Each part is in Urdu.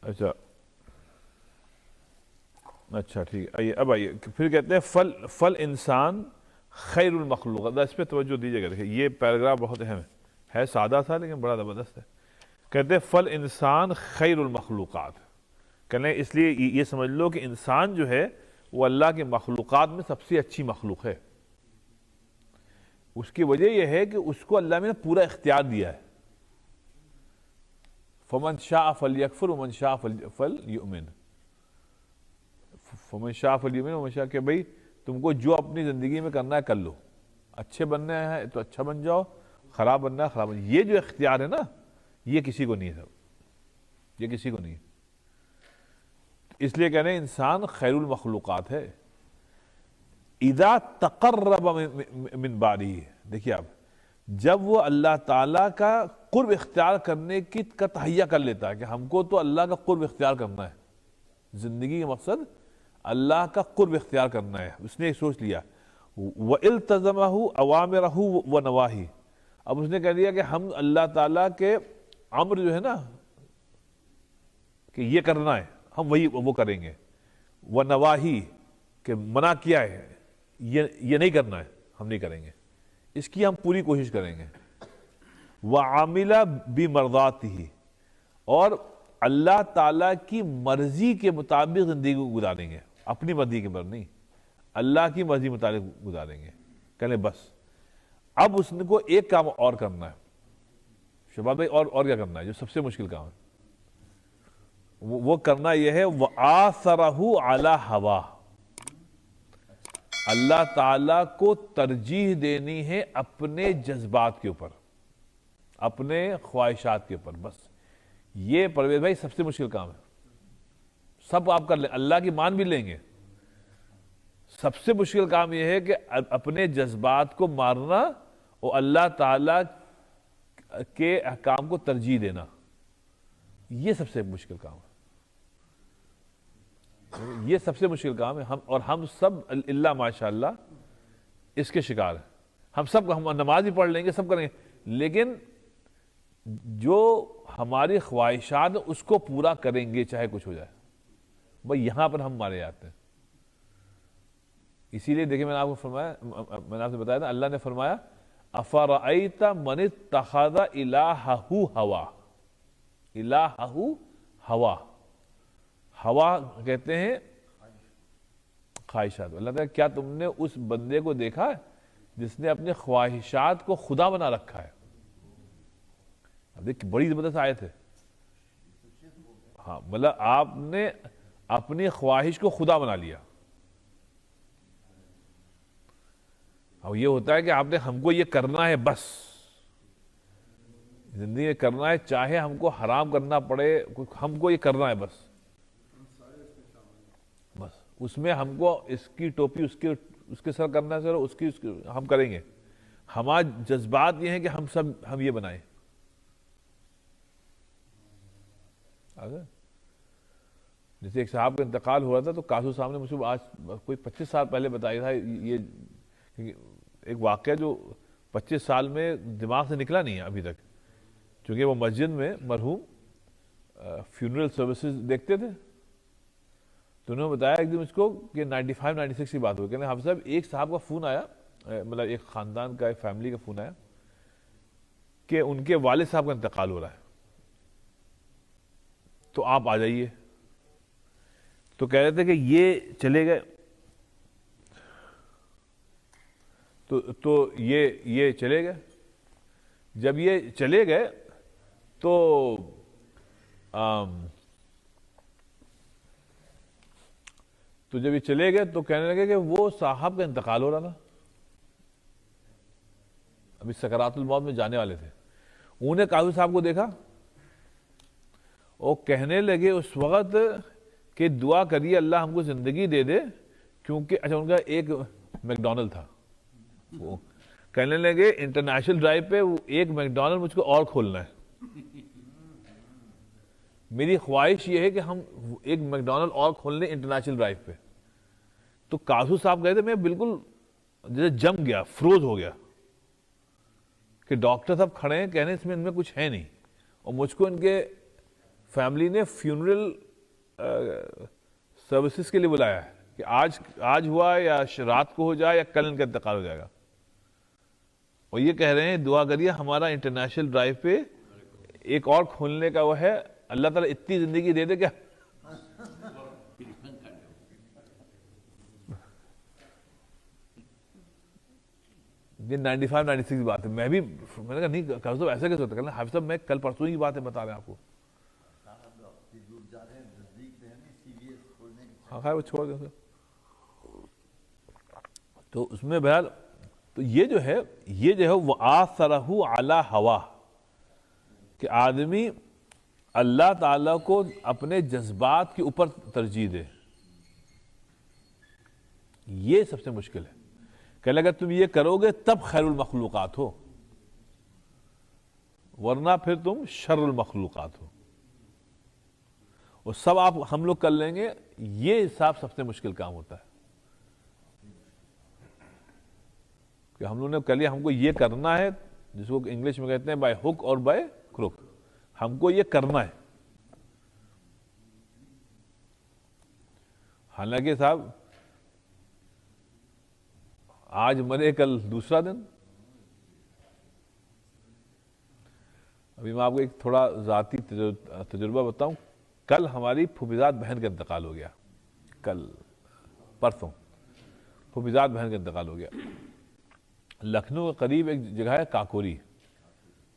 اچھا اچھا ٹھیک ہے، آئیے اب آئیے پھر کہتے ہیں فل انسان خیر المخلوق. اس پہ توجہ دیجیے گا. دیکھیں یہ پیراگراف بہت اہم ہے سادہ تھا لیکن بڑا زبردست ہے. کہتے ہیں فل انسان خیر المخلوقات. کہنے اس لیے یہ سمجھ لو کہ انسان جو ہے وہ اللہ کے مخلوقات میں سب سے اچھی مخلوق ہے. اس کی وجہ یہ ہے کہ اس کو اللہ نے پورا اختیار دیا ہے. فمن شاء فلیکفر ومن شاء فلیؤمن. فمن شاء فلیؤمن ومن شاء کہ بھئی تم کو جو اپنی زندگی میں کرنا ہے کر لو. اچھے بننا ہے تو اچھا بن جاؤ، خراب بننا ہے خراب بن جاؤ. یہ جو اختیار ہے نا یہ کسی کو نہیں ہے. یہ کسی کو نہیں ہے. اس لیے کہنے انسان خیر المخلوقات ہے. اذا تقرب من باری. دیکھیے آپ جب وہ اللہ تعالیٰ کا قرب اختیار کرنے کا تہیہ کر لیتا ہے کہ ہم کو تو اللہ کا قرب اختیار کرنا ہے، زندگی کا مقصد اللہ کا قرب اختیار کرنا ہے. اس نے سوچ لیا وَإِلْتَزَمَهُ أَوَامِرَهُ وَنَوَاهِهِ. اب اس نے کہہ دیا کہ ہم اللہ تعالیٰ کے امر جو ہے نا کہ یہ کرنا ہے ہم وہ کریں گے. وَنَوَاهِهِ کہ منع کیا ہے یہ نہیں کرنا ہے ہم نہیں کریں گے، اس کی ہم پوری کوشش کریں گے. وَعَامِلَ بِمَرْضَاتِهِ اور اللہ تعالیٰ کی مرضی کے مطابق زندگی کو گزاریں گے، اپنی مرضی کے پر نہیں، اللہ کی مرضی مطابق گزاریں گے. کہنے بس اب اس نے کو ایک کام اور کرنا ہے. شباب بھائی اور کیا کرنا ہے جو سب سے مشکل کام ہے؟ وہ کرنا یہ ہے وَآثَرَهُ عَلَى هَوَاهُ. اللہ تعالیٰ کو ترجیح دینی ہے اپنے جذبات کے اوپر، اپنے خواہشات کے اوپر. بس یہ پرویز بھائی سب سے مشکل کام ہے. سب آپ کر لیں، اللہ کی مان بھی لیں گے. سب سے مشکل کام یہ ہے کہ اپنے جذبات کو مارنا اور اللہ تعالیٰ کے احکام کو ترجیح دینا. یہ سب سے مشکل کام ہے. یہ سب سے مشکل کام ہے. ہم سب اللہ ماشاءاللہ اس کے شکار ہیں. ہم نماز بھی پڑھ لیں گے، سب کریں گے، لیکن جو ہماری خواہشات اس کو پورا کریں گے چاہے کچھ ہو جائے. بھائی یہاں پر ہم مارے جاتے ہیں. اسی لیے دیکھیں میں نے آپ کو فرمایا، میں نے آپ سے بتایا تھا اللہ نے فرمایا افرأیت من اتخذ الہہ ہوا. الہہ ہوا، ہوا کہتے ہیں خواہشات. اللہ تعالیٰ کیا تم نے اس بندے کو دیکھا ہے جس نے اپنے خواہشات کو خدا بنا رکھا ہے؟ اب دیکھ بڑی زبردست آیت ہے. ہاں مطلب آپ نے اپنی خواہش کو خدا بنا لیا. اب یہ ہوتا ہے کہ آپ نے ہم کو یہ کرنا ہے، بس زندگی میں کرنا ہے، چاہے ہم کو حرام کرنا پڑے ہم کو یہ کرنا ہے بس اس میں ہم کو اس کی ٹوپی اس کے سر کرنا ہے، سر اس کی ہم کریں گے. ہمارے جذبات یہ ہیں کہ ہم یہ بنائیں. جیسے ایک صاحب کا انتقال ہوا تھا تو کاسو صاحب نے مجھ سے آج کوئی 25 سال پہلے بتایا تھا. یہ ایک واقعہ جو 25 سال میں دماغ سے نکلا نہیں ہے ابھی تک، چونکہ وہ مسجد میں مرحوم فیونرل سروسز دیکھتے تھے. تو انہوں نے بتایا ایک دن اس کو کہ 95-96 کی بات ہوئی. کہنے حافظ صاحب ایک صاحب کا فون آیا، مطلب ایک خاندان کا ایک فیملی کا فون آیا کہ ان کے والد صاحب کا انتقال ہو رہا ہے تو آپ آ جائیے. تو کہہ رہے تھے کہ یہ چلے گئے تو یہ چلے گئے. جب یہ چلے گئے تو جب یہ چلے گئے تو کہنے لگے کہ وہ صاحب کا انتقال ہو رہا تھا، ابھی سکرات الموت میں جانے والے تھے. انہوں نے قاضی صاحب کو دیکھا اور کہنے لگے اس وقت کہ دعا کریے اللہ ہم کو زندگی دے دے، کیونکہ اچھا ان کا ایک میکڈونلڈ تھا. وہ کہنے لگے انٹرنیشنل ڈرائیو پہ ایک میکڈونلڈ مجھ کو اور کھولنا ہے. میری خواہش یہ ہے کہ ہم ایک میکڈونلڈ اور کھول لیں انٹرنیشنل ڈرائیو پہ. تو کاسو صاحب گئے تھے، میں بالکل جیسے جم گیا، فروز ہو گیا کہ ڈاکٹر صاحب کھڑے ہیں کہنے اس میں ان میں کچھ ہے نہیں، اور مجھ کو ان کے فیملی نے فیونرل سروسز کے لیے بلایا ہے کہ آج ہوا یا رات کو ہو جائے یا کل ان کا انتقال ہو جائے گا، اور یہ کہہ رہے ہیں دعا کریے ہمارا انٹرنیشنل ڈرائیو پہ ایک اور کھولنے کا وہ ہے، اللہ تعالیٰ اتنی زندگی دے دے کیا. یہ 95 96 کی بات ہے. میں نے کہا نہیں صاحب ایسا کیسے ہوتا ہے؟ حافظ صاحب میں کل پرسوں کی بات ہے بتا رہے ہیں آپ کو. ہاں خیر وہ چھوڑ دیں. تو اس میں بہرحال تو یہ جو ہے وَآثَرَهُ عَلَى هَوَاهُ کہ آدمی اللہ تعالیٰ کو اپنے جذبات کے اوپر ترجیح دے. یہ سب سے مشکل ہے کہ اگر تم یہ کرو گے تب خیر المخلوقات ہو، ورنہ پھر تم شر المخلوقات ہو. اور سب ہم لوگ کر لیں گے، یہ حساب سب سے مشکل کام ہوتا ہے کہ ہم لوگوں نے کر لیا ہم کو یہ کرنا ہے، جس کو انگلش میں کہتے ہیں بائی ہک اور بائی کروک، ہم کو یہ کرنا ہے. حالانکہ صاحب آج مرے کل دوسرا دن. ابھی میں آپ کو ایک تھوڑا ذاتی تجربہ بتاؤں. کل ہماری پھوپھیزاد بہن کا انتقال ہو گیا، کل پرسوں پھوپھیزاد بہن کا انتقال ہو گیا. لکھنؤ کے قریب ایک جگہ ہے کاکوری،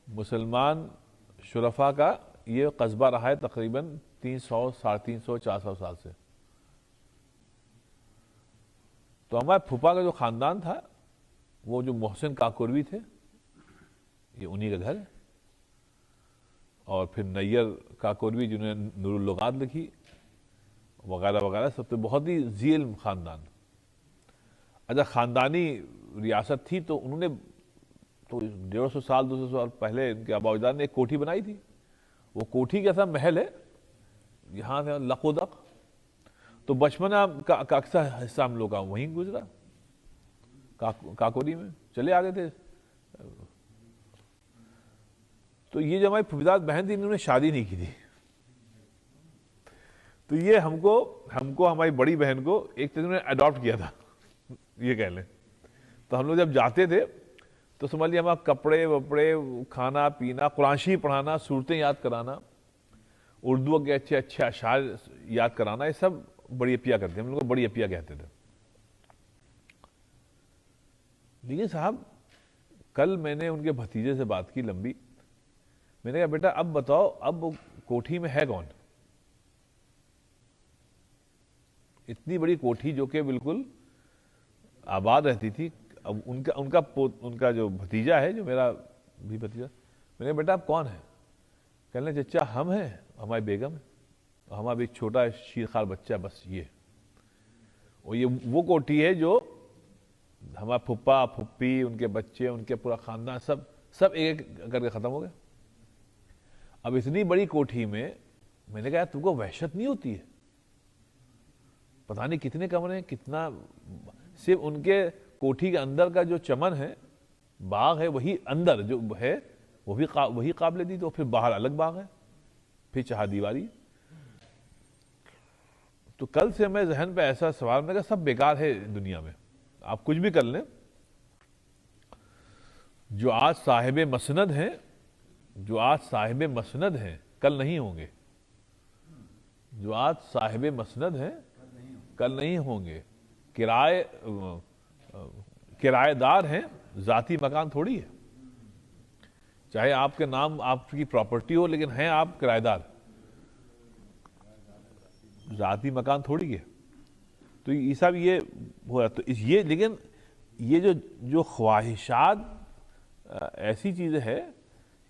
مسلمان شرفا کا یہ قصبہ رہا ہے تقریباً 300 350 400 سال سے. تو ہمارے پھوپھا کا جو خاندان تھا وہ جو محسن کاکوروی تھے، یہ انہی کا گھر ہے. اور پھر نیّر کاکوروی جنہوں نے نور اللغات لکھی وغیرہ وغیرہ، سب تو بہت ہی ذی علم خاندان. اچھا خاندانی ریاست تھی تو انہوں نے تو 150 سال 200 سال پہلے ان کے آبا و اجداد نے ایک کوٹھی بنائی تھی. وہ کوٹھی کیسا محل ہے یہاں سے لق و دق. تو بچپنا کا اکثر حصہ ہم لوگ کا وہیں گزرا، کاکوری میں چلے آگے تھے. تو یہ جو ہماری پھوپھیزاد بہن تھی انہوں نے شادی نہیں کی تھی. تو یہ ہم کو ہماری بڑی بہن کو ایک طرح نے اڈاپٹ کیا تھا یہ کہہ لیں. تو ہم لوگ جب جاتے تھے تو سمجھ لیے ہمارا کپڑے وپڑے، کھانا پینا، قرآن شریف پڑھانا، صورتیں یاد کرانا، اردو کے اچھے اچھے اشعار یاد کرانا، یہ سب بڑی اپیا کرتے ہیں. ہم لوگ کو بڑی اپیا کہتے تھے. لیکن صاحب کل میں نے ان کے بھتیجے سے بات کی لمبی. میں نے کہا بیٹا اب بتاؤ اب کوٹھی میں ہے کون؟ اتنی بڑی کوٹھی جو کہ بالکل آباد رہتی تھی. اب ان کا جو بھتیجا ہے، جو میرا بھی بھتیجا، میں نے بیٹا اب کون ہے؟ کہنے چچا ہم ہیں، ہماری بیگم ہے، اور ہمارا بھی چھوٹا شیرخوار بچہ، بس یہ. اور یہ وہ کوٹھی ہے جو ہمارا پھپھا پھپھی، ان کے بچے، ان کے پورا خاندان سب ایک ایک کر کے ختم ہو گئے. اب اتنی بڑی کوٹھی میں نے کہا تم کو وحشت نہیں ہوتی ہے؟ پتہ نہیں کتنے کمرے ہیں، کتنا، صرف ان کے کوٹھی کے اندر کا جو چمن ہے، باغ ہے، وہی اندر جو ہے وہی قابل دید. تو پھر باہر الگ باغ ہے، پھر چہار دیواری. تو کل سے میں ذہن پہ ایسا سوال، میں کہا سب بیکار ہے دنیا میں، آپ کچھ بھی کر لیں. جو آج صاحب مسند ہیں کل نہیں ہوں گے. جو آج صاحب مسند ہیں کل نہیں ہوں گے. کرایہ دار ہیں، ذاتی مکان تھوڑی ہے. چاہے آپ کے نام آپ کی پراپرٹی ہو لیکن ہیں آپ کرایہ دار، ذاتی مکان تھوڑی ہے. تو یہ سب یہ ہوا. تو یہ لیکن یہ جو خواہشات ایسی چیز ہے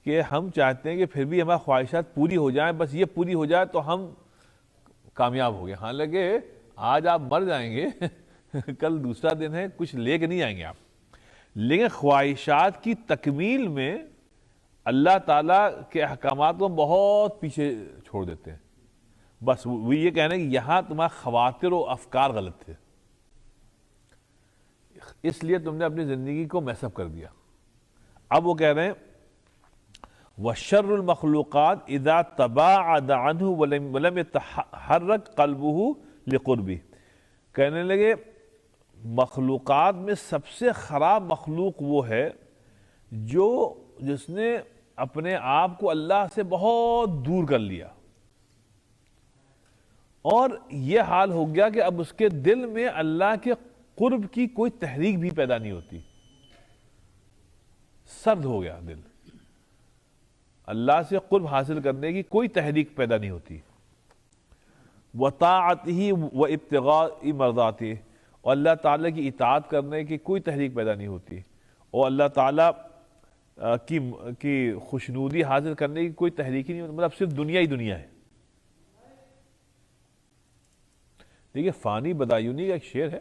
کہ ہم چاہتے ہیں کہ پھر بھی ہماری خواہشات پوری ہو جائیں، بس یہ پوری ہو جائے تو ہم کامیاب ہو گئے. حالانکہ آج آپ مر جائیں گے کل دوسرا دن ہے، کچھ لے کے نہیں آئیں گے آپ. لیکن خواہشات کی تکمیل میں اللہ تعالیٰ کے احکامات کو بہت پیچھے چھوڑ دیتے ہیں. بس وہ یہ کہنا کہ یہاں تمہارا خواطر و افکار غلط تھے، اس لیے تم نے اپنی زندگی کو میس اپ کر دیا. اب وہ کہہ رہے ہیں وشر المخلوقات اذا تباعد عنہ ولم يتحرک قلبہ لقربہ. کہنے لگے مخلوقات میں سب سے خراب مخلوق وہ ہے جس نے اپنے آپ کو اللہ سے بہت دور کر لیا، اور یہ حال ہو گیا کہ اب اس کے دل میں اللہ کے قرب کی کوئی تحریک بھی پیدا نہیں ہوتی، سرد ہو گیا دل، اللہ سے قرب حاصل کرنے کی کوئی تحریک پیدا نہیں ہوتی. وطاعتہ وابتغاء مرضاتہ، اور اللہ تعالیٰ کی اطاعت کرنے کی کوئی تحریک پیدا نہیں ہوتی، اور اللہ تعالیٰ کی خوشنودی حاصل کرنے کی کوئی تحریک ہی نہیں ہوتی، مطلب صرف دنیا ہی دنیا ہے. دیکھیے فانی بدایونی کا ایک شعر ہے،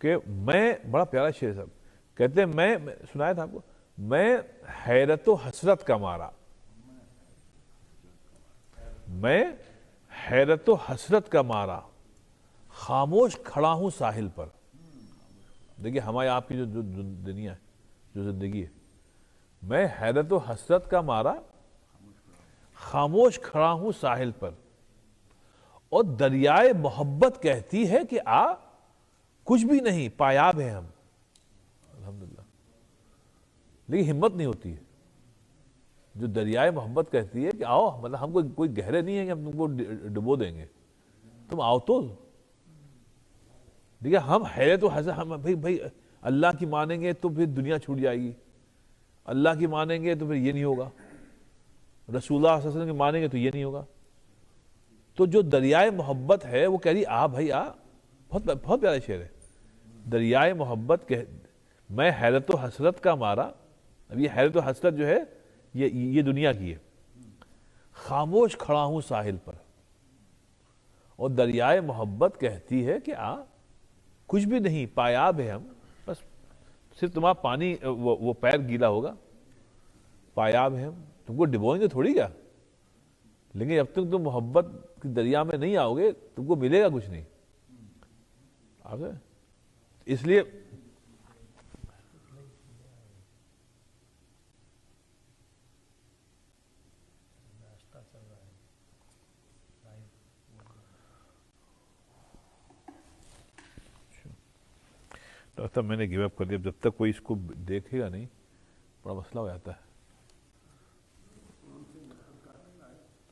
کہ میں، بڑا پیارا شعر ہے صاحب، کہتے ہیں میں سنایا تھا آپ کو، میں حیرت و حسرت کا مارا، میں حیرت و حسرت کا مارا خاموش کھڑا ہوں ساحل پر. دیکھیے ہمارے آپ کی جو دنیا ہے، جو زندگی ہے، میں حیرت و حسرت کا مارا خاموش کھڑا ہوں ساحل پر، اور دریائے محبت کہتی ہے کہ آ، کچھ بھی نہیں، پایاب ہیں ہم. الحمدللہ. لیکن ہمت نہیں ہوتی ہے. جو دریائے محبت کہتی ہے کہ آؤ، مطلب ہم کوئی گہرے نہیں ہیں کہ ہم تم کو ڈبو دیں گے، تم آؤ تو. دیکھیے ہم حیرت و حسرت، ہم بھائی اللہ کی مانیں گے تو پھر دنیا چھوٹ جائے گی، اللہ کی مانیں گے تو پھر یہ نہیں ہوگا، رسول اللہ صلی اللہ علیہ وسلم کی مانیں گے تو یہ نہیں ہوگا. تو جو دریائے محبت ہے وہ کہہ رہی آ بھائی آ. بہت پیارا شعر ہے. دریائے محبت میں حیرت و حسرت کا مارا. اب یہ حیرت و حسرت جو ہے یہ دنیا کی ہے. خاموش کھڑا ہوں ساحل پر، اور دریائے محبت کہتی ہے کہ آ، کچھ بھی نہیں، پایاب ہے ہم، بس صرف تمہارا پانی وہ پیر گیلا ہوگا، پایاب ہے ہم، تم کو ڈبوئیں گے تھوڑی کیا، لیکن جب تک تم محبت کی دریا میں نہیں آؤ گے تم کو ملے گا کچھ نہیں. اس لیے ڈاکٹر میں نے گیو اپ کر دیا. جب تک کوئی اس کو دیکھے گا نہیں بڑا مسئلہ ہو جاتا ہے.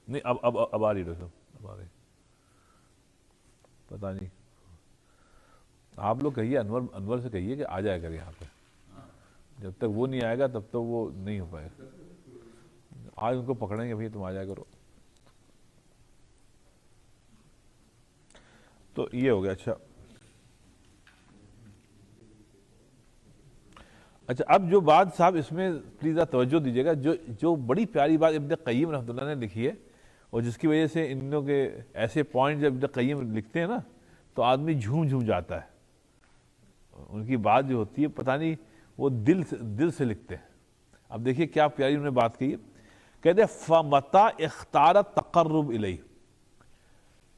نہیں اب آ رہی ڈاکٹر صاحب، اب آ رہی. پتہ نہیں، آپ لوگ کہیے انور سے کہیے کہ آ جائے کر یہاں پہ. جب تک وہ نہیں آئے گا تب تک وہ نہیں ہو پائے گا. آج ان کو پکڑیں گے بھائی تم آ جائے کرو. تو یہ ہو گیا. اچھا اب جو بات صاحب اس میں پلیز آپ توجہ دیجیے گا، جو بڑی پیاری بات ابن قیم رحمۃ اللہ نے لکھی ہے، اور جس کی وجہ سے ان لوگوں کے ایسے پوائنٹ جب ابن قیم لکھتے ہیں نا تو آدمی جھوم جاتا ہے. ان کی بات جو ہوتی ہے پتہ نہیں وہ دل سے لکھتے ہیں. اب دیکھیے کیا پیاری انہوں نے بات کہی ہے. کہتے ہیں فَمَتَا اخْتَارَ تَقَرُّبْ إِلَيْهِ.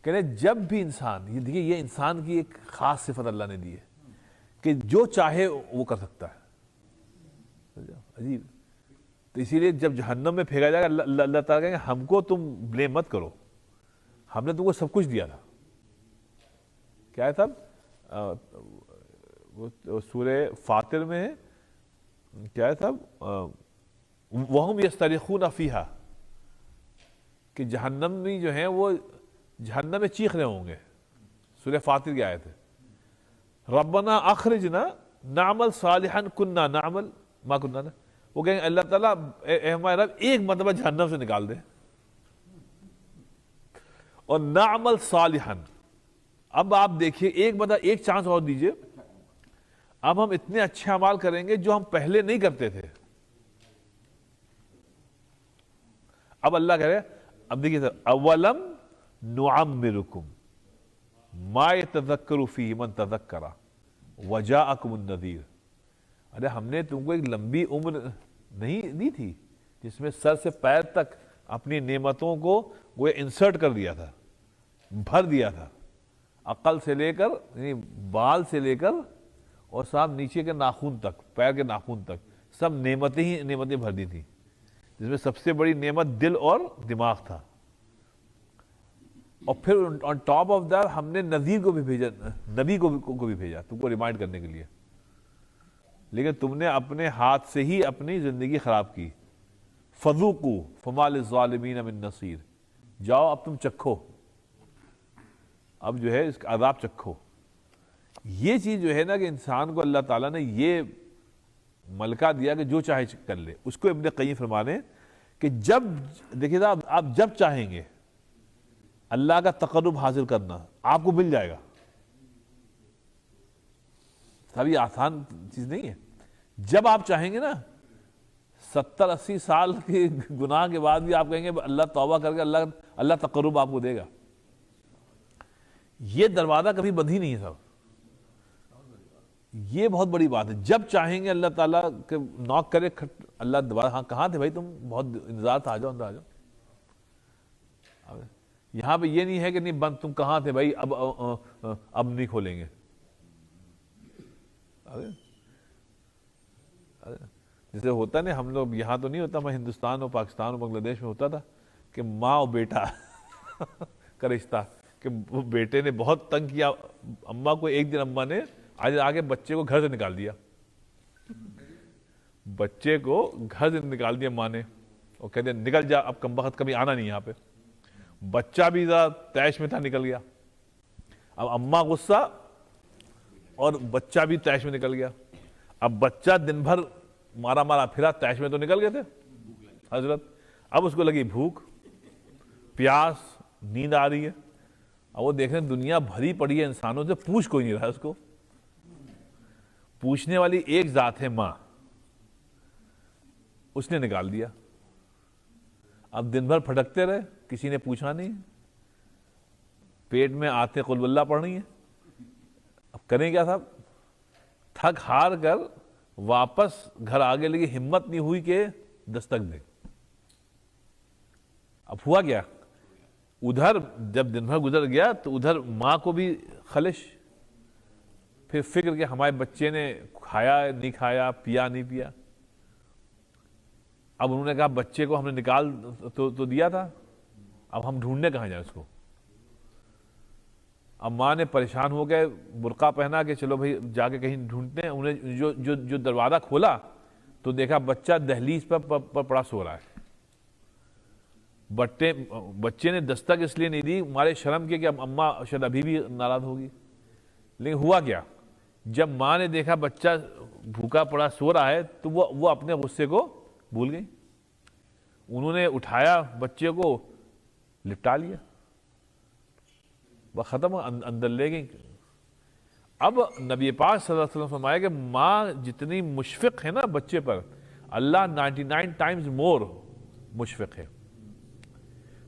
کہتے ہیں جب بھی انسان، یہ دیکھیے یہ انسان کی ایک خاص صفت اللہ نے دی ہے کہ جو چاہے وہ کر سکتا ہے. عجیب. تو اسی لیے جب جہنم میں پھینکا جائے گا اللہ تعالیٰ کہیں گے ہم کو تم بلیم مت کرو، ہم نے تم کو سب کچھ دیا تھا. کیا ہے صاحب سورہ فاطر میں کیا ہے صاحب، وَهُمْ يَسْتَرِخُونَ فِيهَا، کہ جہنمی جو ہیں وہ جہنم میں چیخ رہے ہوں گے. سورہ فاطر کی آیت ہے. ربنا اخرجنا نعمل صالحا كنا نعمل ما كنا، وہ کہیں گے اللہ تعالیٰ اے ہمارے رب ایک مرتبہ جہنم سے نکال دے، اور نعمل صالحا. اب آپ دیکھیے ایک مرتبہ ایک چانس اور دیجئے، اب ہم اتنے اچھے اعمال کریں گے جو ہم پہلے نہیں کرتے تھے. اب اللہ کہہ رہے اب دیکھیے سر، اولم نعمرکم ما یتذکر فیہ من تذکر وجاءکم النذیر. ارے ہم نے تم کو ایک لمبی عمر نہیں دی تھی جس میں سر سے پیر تک اپنی نعمتوں کو وہ انسرٹ کر دیا تھا، بھر دیا تھا، عقل سے لے کر یعنی بال سے لے کر اور صاحب نیچے کے ناخن تک، پیر کے ناخن تک سب نعمتیں ہی نعمتیں بھر دی تھیں، جس میں سب سے بڑی نعمت دل اور دماغ تھا. اور پھر آن ٹاپ آف دیٹ ہم نے نذیر کو بھی بھیجا، نبی کو بھی بھیجا تم کو ریمائنڈ کرنے کے لیے. لیکن تم نے اپنے ہاتھ سے ہی اپنی زندگی خراب کی. فذوقوا فما للظالمین من نصیر، جاؤ اب تم چکھو، اب جو ہے اس کا عذاب چکھو. یہ چیز جو ہے نا کہ انسان کو اللہ تعالیٰ نے یہ ملکہ دیا کہ جو چاہے کر لے. اس کو ابن قیم فرمانے کہ جب دیکھیے صاحب آپ جب چاہیں گے اللہ کا تقرب حاصل کرنا آپ کو مل جائے گا. صاحب یہ آسان چیز نہیں ہے. جب آپ چاہیں گے نا 70-80 سال کے گناہ کے بعد بھی آپ کہیں گے اللہ توبہ کر کے اللہ تقرب آپ کو دے گا. یہ دروازہ کبھی بند ہی نہیں ہے صاحب. یہ بہت بڑی بات ہے. جب چاہیں گے اللہ تعالیٰ کہ نوک کرے اللہ دوبارہ، ہاں کہاں تھے بھائی تم، بہت انتظار تھا، آ جاؤ اندر آ جاؤ. یہاں پہ یہ نہیں ہے کہ نہیں بند، تم کہاں تھے بھائی، اب نہیں کھولیں گے. جیسے ہوتا نہیں ہم لوگ یہاں تو نہیں ہوتا، میں ہندوستان اور پاکستان اور بنگلہ دیش میں ہوتا تھا کہ ماں اور بیٹا کا رشتہ، کہ وہ بیٹے نے بہت تنگ کیا اماں کو. ایک دن اماں نے آج آگے بچے کو گھر سے نکال دیا، بچے کو گھر سے نکال دیا ماں نے، اور کہتے ہیں نکل جا اب کم بخت کبھی آنا نہیں یہاں پہ. بچہ بھی ذرا تیش میں تھا، نکل گیا. اب اماں غصہ اور بچہ بھی تیش میں نکل گیا. اب بچہ دن بھر مارا پھرا، تیش میں تو نکل گئے تھے حضرت. اب اس کو لگی بھوک، پیاس، نیند آ رہی ہے. اب وہ دیکھ رہے ہیں دنیا بھری پڑی ہے انسانوں سے، پوچھ کوئی نہیں رہا اس کو. پوچھنے والی ایک ذات ہے ماں، اس نے نکال دیا. اب دن بھر پھٹکتے رہے، کسی نے پوچھا نہیں. پیٹ میں آتے قل اللہ پڑھنی ہے. اب کریں کیا صاحب؟ تھک ہار کر واپس گھر آگے لگی، ہمت نہیں ہوئی کہ دستک دے. اب ہوا کیا؟ ادھر جب دن بھر گزر گیا تو ادھر ماں کو بھی خلش، پھر فکر کہ ہمارے بچے نے کھایا نہیں کھایا، پیا نہیں پیا. اب انہوں نے کہا بچے کو ہم نے نکال تو دیا تھا، اب ہم ڈھونڈنے کہاں جائیں اس کو. اب ماں نے پریشان ہو گئے، برقع پہنا کہ چلو بھائی جا کے کہیں ڈھونڈتے ہیں. انہیں جو دروازہ کھولا تو دیکھا بچہ دہلیز پر پڑا سو رہا ہے. بچے نے دستک اس لیے نہیں دی ہمارے شرم کے کہ اماں شاید ابھی بھی ناراض ہوگی. لیکن ہوا کیا؟ جب ماں نے دیکھا بچہ بھوکا پڑا سو رہا ہے تو وہ اپنے غصے کو بھول گئی. انہوں نے اٹھایا بچے کو، لپٹا لیا، وہ ختم، اندر لے گئی. اب نبی پاک صلی اللہ علیہ وسلم فرمایا کہ ماں جتنی مشفق ہے نا بچے پر، اللہ 99 ٹائمز مور مشفق ہے.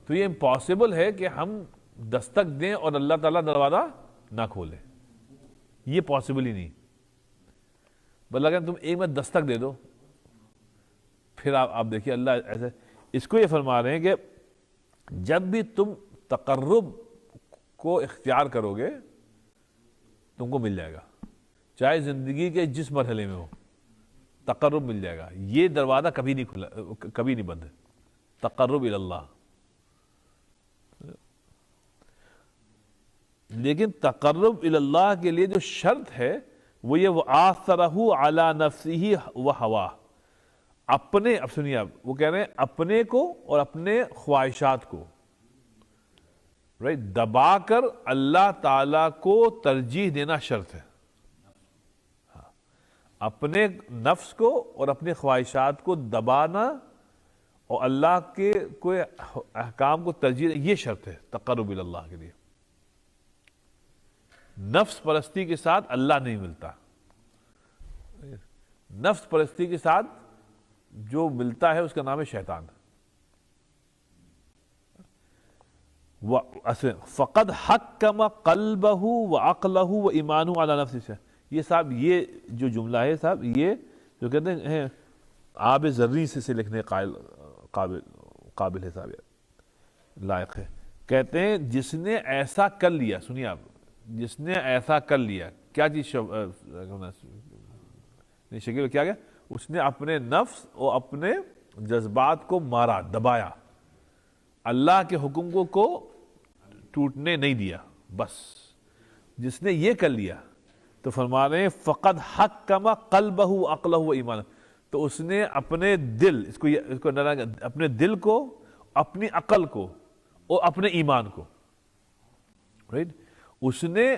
تو یہ امپاسبل ہے کہ ہم دستک دیں اور اللہ تعالیٰ دروازہ نہ کھولے. یہ پاسبل ہی نہیں. بلکہ اگر تم ایک میں دستک دے دو، پھر آپ دیکھیے اللہ ایسے. اس کو یہ فرما رہے ہیں کہ جب بھی تم تقرب کو اختیار کرو گے تم کو مل جائے گا، چاہے زندگی کے جس مرحلے میں ہو تقرب مل جائے گا. یہ دروازہ کبھی نہیں کھلا، کبھی نہیں بند ہے. تقرب اللہ. لیکن تقرب اللہ کے لیے جو شرط ہے وہ یہ وآثرہ علی نفسہ وہواہ. اپنے، اب سنیے آپ، وہ کہہ رہے ہیں اپنے کو اور اپنے خواہشات کو رائٹ دبا کر اللہ تعالی کو ترجیح دینا شرط ہے. اپنے نفس کو اور اپنے خواہشات کو دبانا اور اللہ کے کوئی احکام کو ترجیح، یہ شرط ہے تقرب اللہ کے لیے. نفس پرستی کے ساتھ اللہ نہیں ملتا. نفس پرستی کے ساتھ جو ملتا ہے اس کا نام ہے شیطان. فقد حکم قلبہ وعقلہ وایمانہ علی نفسہ. یہ صاحب یہ جو جملہ ہے صاحب، یہ جو کہتے ہیں آب زرعی سے لکھنے قابل ہے صاحب، لائق ہے. کہتے ہیں جس نے ایسا کر لیا، سنیے آپ، جس نے ایسا کر لیا کیا چیز شکیل کیا گیا؟ اس نے اپنے نفس اور اپنے جذبات کو مارا، دبایا، اللہ کے حکم کو ٹوٹنے نہیں دیا. بس جس نے یہ کر لیا تو فرما رہے ہیں فقد حکم قلبہ عقلہ و ایمانہ، تو اس نے اپنے دل، اس کو اپنے دل کو، اپنی عقل کو اور اپنے ایمان کو، رائٹ، اس نے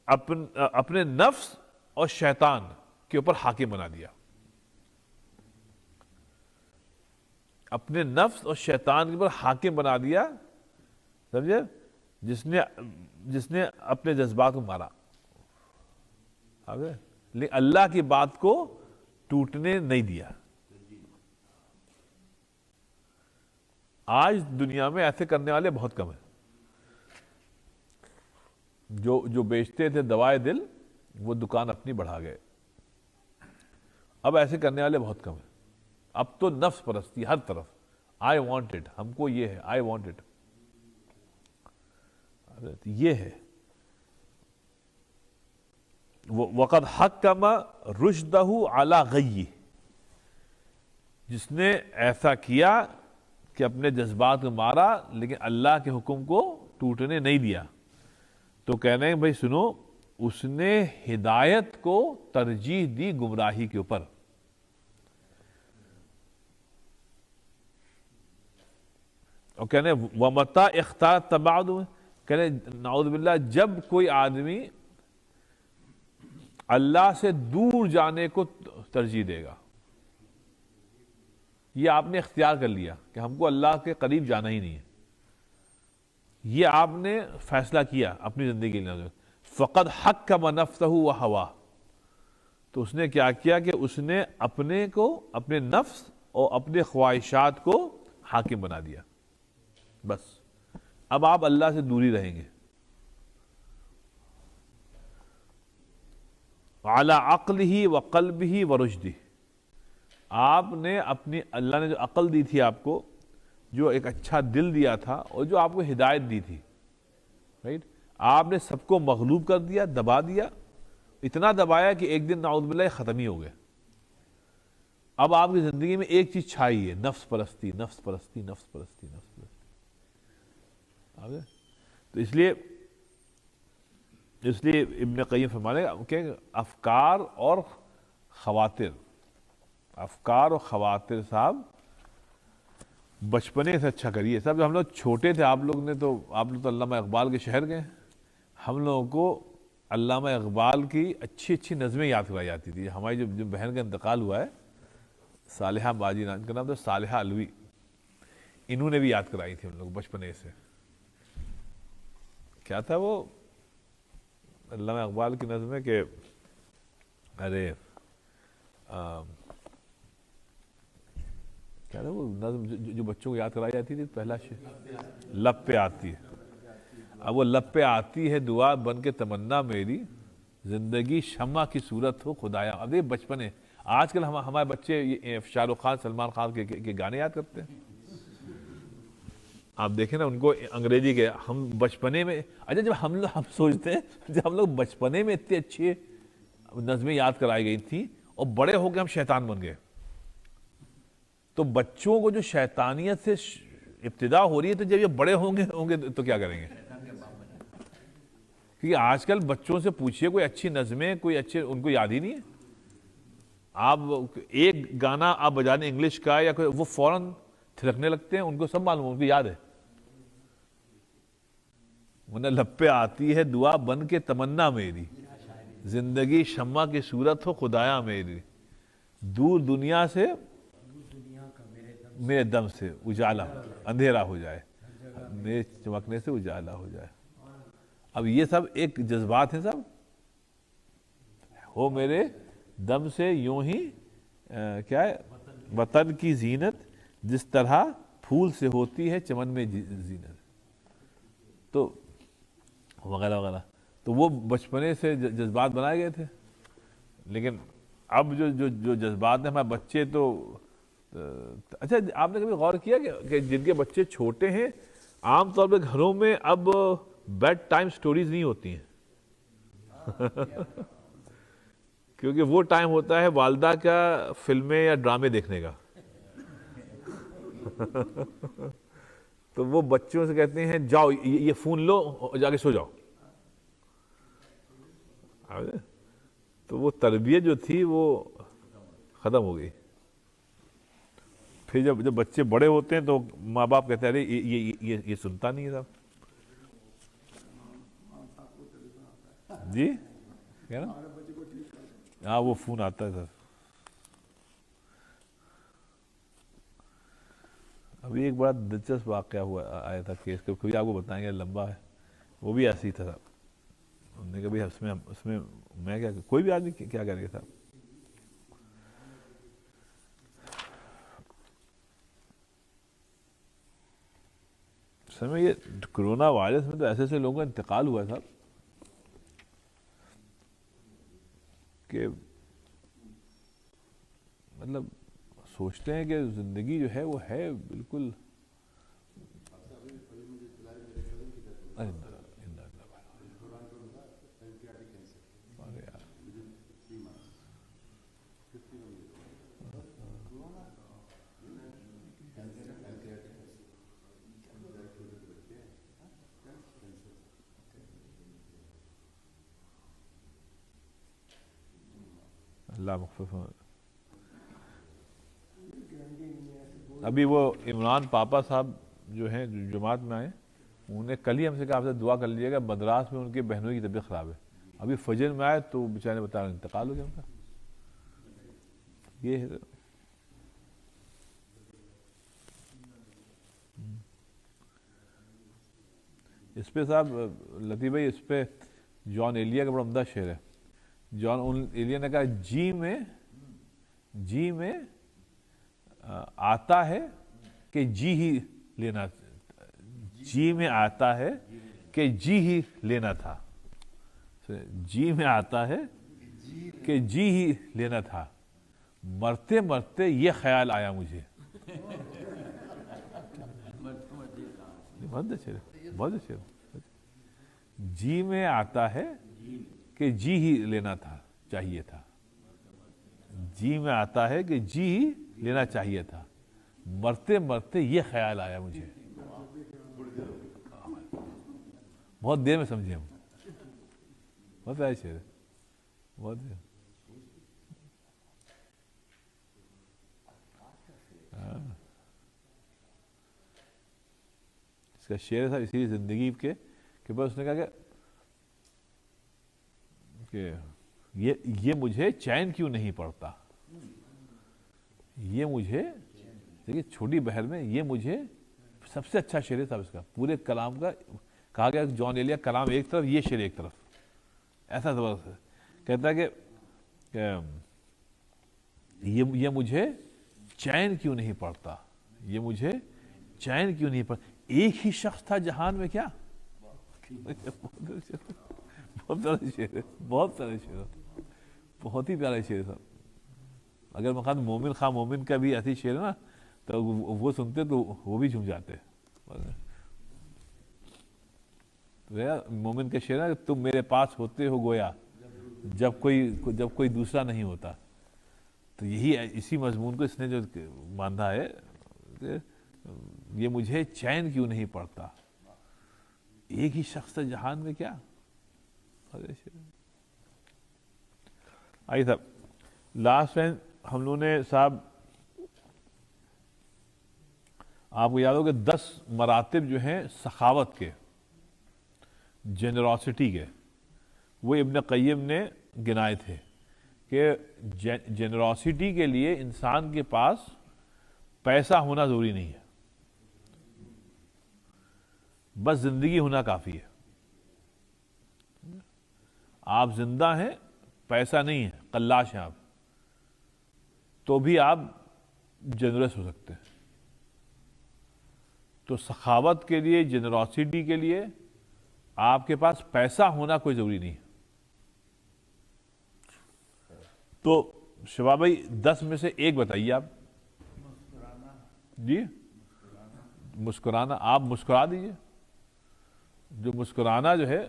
اپنے نفس اور شیطان کے اوپر حاکم بنا دیا. اپنے نفس اور شیطان کے اوپر حاکم بنا دیا، سمجھے، جس نے اپنے جذبات کو مارا، لیکن اللہ کی بات کو ٹوٹنے نہیں دیا. آج دنیا میں ایسے کرنے والے بہت کم ہیں. جو بیچتے تھے دوائے دل، وہ دکان اپنی بڑھا گئے. اب ایسے کرنے والے بہت کم ہیں. اب تو نفس پرستی ہر طرف، آئی وانٹ اٹ، ہم کو یہ ہے، آئی وانٹ اٹ، یہ ہے. وقد حکم رشدہ علی غیہ، جس نے ایسا کیا کہ اپنے جذبات کو مارا لیکن اللہ کے حکم کو ٹوٹنے نہیں دیا. تو کہنے ہیں بھائی سنو، اس نے ہدایت کو ترجیح دی گمراہی کے اوپر. اور کہنے وَمَتَا اختار تبعد، کہنے نعوذ باللہ جب کوئی آدمی اللہ سے دور جانے کو ترجیح دے گا، یہ آپ نے اختیار کر لیا کہ ہم کو اللہ کے قریب جانا ہی نہیں ہے، یہ آپ نے فیصلہ کیا اپنی زندگی کے لیے، فقد حکم نفسہ وہوا، تو اس نے کیا کیا کہ اس نے اپنے کو، اپنے نفس اور اپنے خواہشات کو حاکم بنا دیا. بس اب آپ اللہ سے دوری رہیں گے. علی عقلہ و قلبہ و رشدہ، آپ نے اپنی، اللہ نے جو عقل دی تھی آپ کو، جو ایک اچھا دل دیا تھا اور جو آپ کو ہدایت دی تھی، رائٹ، آپ نے سب کو مغلوب کر دیا، دبا دیا، اتنا دبایا کہ ایک دن نعوذ باللہ ختم ہی ہو گئے. اب آپ کی زندگی میں ایک چیز چھائی ہے، نفس پرستی، نفس پرستی، نفس پرستی، نفس پرستی. تو اس لیے ابن قیم فرمانے کہ افکار اور خواتر صاحب بچپنے سے اچھا کریے. صاحب ہم لوگ چھوٹے تھے، آپ لوگ تو علامہ اقبال کے شہر گئے، ہم لوگوں کو علامہ اقبال کی اچھی اچھی نظمیں یاد کرائی جاتی تھی. ہماری جو بہن کا انتقال ہوا ہے، صالحہ باجی، ان کا نام تھا صالحہ علوی، انہوں نے بھی یاد کرائی تھی ہم لوگ بچپنے سے. کیا تھا وہ علامہ اقبال کی نظم ہے کہ ارے کیا تھا وہ نظم جو بچوں کو یاد کرائی جاتی تھی؟ پہلا شعر لب پہ آتی ہے. اب وہ لب پہ آتی ہے دعا بن کے تمنا میری، زندگی شمع کی صورت ہو خدایا. اب یہ بچپنے، آج کل ہمارے بچے شاہ رخ خان، سلمان خان کے گانے یاد کرتے ہیں. آپ دیکھیں نا ان کو انگریزی کے، ہم بچپنے میں، اچھا جب ہم سوچتے ہیں جب ہم لوگ بچپنے میں اتنے اچھے نظمیں یاد کرائی گئی تھیں اور بڑے ہو کے ہم شیطان بن گئے، تو بچوں کو جو شیطانیت سے ابتدا ہو رہی ہے، تو جب یہ بڑے ہوں گے تو کیا کریں گے؟ کیونکہ آج کل بچوں سے پوچھئے کوئی اچھی نظمیں، کوئی اچھے، ان کو یاد ہی نہیں ہے. آپ ایک گانا آپ بجانے انگلش کا یا کوئی، وہ فوراً تھرکنے لگتے ہیں، ان کو سب معلوم ہے، ان کو یاد ہے. ورنہ لب پہ آتی ہے دعا بن کے تمنا میری، زندگی شمع کی صورت ہو خدایا میری، دور دنیا سے میرے دم سے اجالا، اندھیرا ہو جائے، میرے چمکنے سے اجالا ہو جائے. اب یہ سب ایک جذبات ہیں، سب ہو میرے دم سے یوں ہی کیا ہے، وطن کی زینت جس طرح پھول سے ہوتی ہے چمن میں زینت، تو وغیرہ وغیرہ. تو وہ بچپنے سے جذبات بنائے گئے تھے. لیکن اب جو جذبات ہیں ہمارے بچے تو، اچھا آپ نے کبھی غور کیا کہ جن کے بچے چھوٹے ہیں، عام طور پہ گھروں میں اب بیڈ ٹائم سٹوریز نہیں ہوتی ہیں. کیونکہ وہ ٹائم ہوتا ہے والدہ کا فلمیں یا ڈرامے دیکھنے کا. تو وہ بچوں سے کہتے ہیں جاؤ یہ فون لو اور جا کے سو جاؤ. تو وہ تربیت جو تھی وہ ختم ہو گئی. پھر جب بچے بڑے ہوتے ہیں تو ماں باپ کہتے ہیں ارے یہ سنتا نہیں ہے صاحب. جی کیا نا, ہاں وہ فون آتا ہے سر. ابھی ایک بڑا دلچسپ واقعہ ہوا آیا تھا کیس کا, کبھی آپ کو بتائیں گے, لمبا ہے. وہ بھی ایسے ہی تھا صاحب. ہم نے کبھی اس میں میں کیا, کوئی بھی آدمی کیا کرے گا صاحب. سمجھ یہ کرونا وائرس میں تو ایسے ایسے لوگوں کا انتقال ہوا ہے صاحب کہ مطلب سوچتے ہیں کہ زندگی جو ہے وہ ہے بالکل. اللہ مغفرت. ابھی وہ عمران پاپا صاحب جو ہیں جماعت میں آئے, انہوں نے کل ہی ہم سے کہا آپ سے دعا کر لیجیے گا, مدراس میں ان کے بہنوں کی طبیعت خراب ہے. ابھی فجر میں آئے تو بیچارے بتا رہے انتقال ہو گیا ان کا. یہ ہے اس پہ صاحب لطیف بھائی, اس پہ جان ایلیا کا بڑا عمدہ شعر ہے. جان ایلیا نے کہا جی میں آتا ہے کہ جی ہی لینا, جی میں آتا ہے کہ جی ہی لینا تھا. جی میں آتا ہے کہ جی ہی لینا تھا, مرتے مرتے یہ خیال آیا مجھے. بہت اچھے بہت اچھے. جی میں آتا ہے کہ جی ہی لینا تھا چاہیے تھا. جی میں آتا ہے کہ جی ہی لینا چاہیے تھا, مرتے مرتے یہ خیال آیا مجھے. بہت دیر میں سمجھے ہم. بہت پیارا شعر ہے, بہت دیر. اس کا شعر تھا اسی زندگی کے کہ بس اس نے کہا کہ یہ مجھے چین کیوں نہیں پڑتا. یہ مجھے دیکھیے چھوٹی بہر میں یہ مجھے سب سے اچھا شعر تھا اس کا پورے کلام کا. کہا گیا جان ایلیا کلام ایک طرف, یہ شعر ایک طرف. ایسا زبردست ہے. کہتا ہے کہ یہ مجھے چین کیوں نہیں پڑتا, یہ مجھے چین کیوں نہیں پڑتا. ایک ہی شخص تھا جہان میں کیا. بہت پیارا شعر ہے, بہت پیارا شعر ہے, بہت ہی پیارا شعر ہے. اگر مقام مومن خواہ مومن کا بھی ایسی شعر ہے نا تو وہ سنتے تو وہ بھی جھوم جاتے. مومن کا شعر ہے تم میرے پاس ہوتے ہو گویا جب کوئی دوسرا نہیں ہوتا. تو یہی اسی مضمون کو اس نے جو باندھا ہے کہ یہ مجھے چین کیوں نہیں پڑتا, ایک ہی شخص جہان میں کیا. آئیے صاحب لاسٹ ٹائم ہم لوگوں نے صاحب آپ کو یاد ہو کہ 10 مراتب جو ہیں سخاوت کے, جنراسٹی کے, وہ ابن قیم نے گنائے تھے کہ جنراسٹی کے لیے انسان کے پاس پیسہ ہونا ضروری نہیں ہے, بس زندگی ہونا کافی ہے. آپ زندہ ہیں, پیسہ نہیں ہے, قلاش ہیں آپ, تو بھی آپ جنرس ہو سکتے ہیں. تو سخاوت کے لیے, جنراسٹی کے لیے آپ کے پاس پیسہ ہونا کوئی ضروری نہیں ہے. تو شباب بھائی 10 میں سے ایک بتائیے آپ. جی مسکرانا, آپ مسکرا دیجیے. جو مسکرانا جو ہے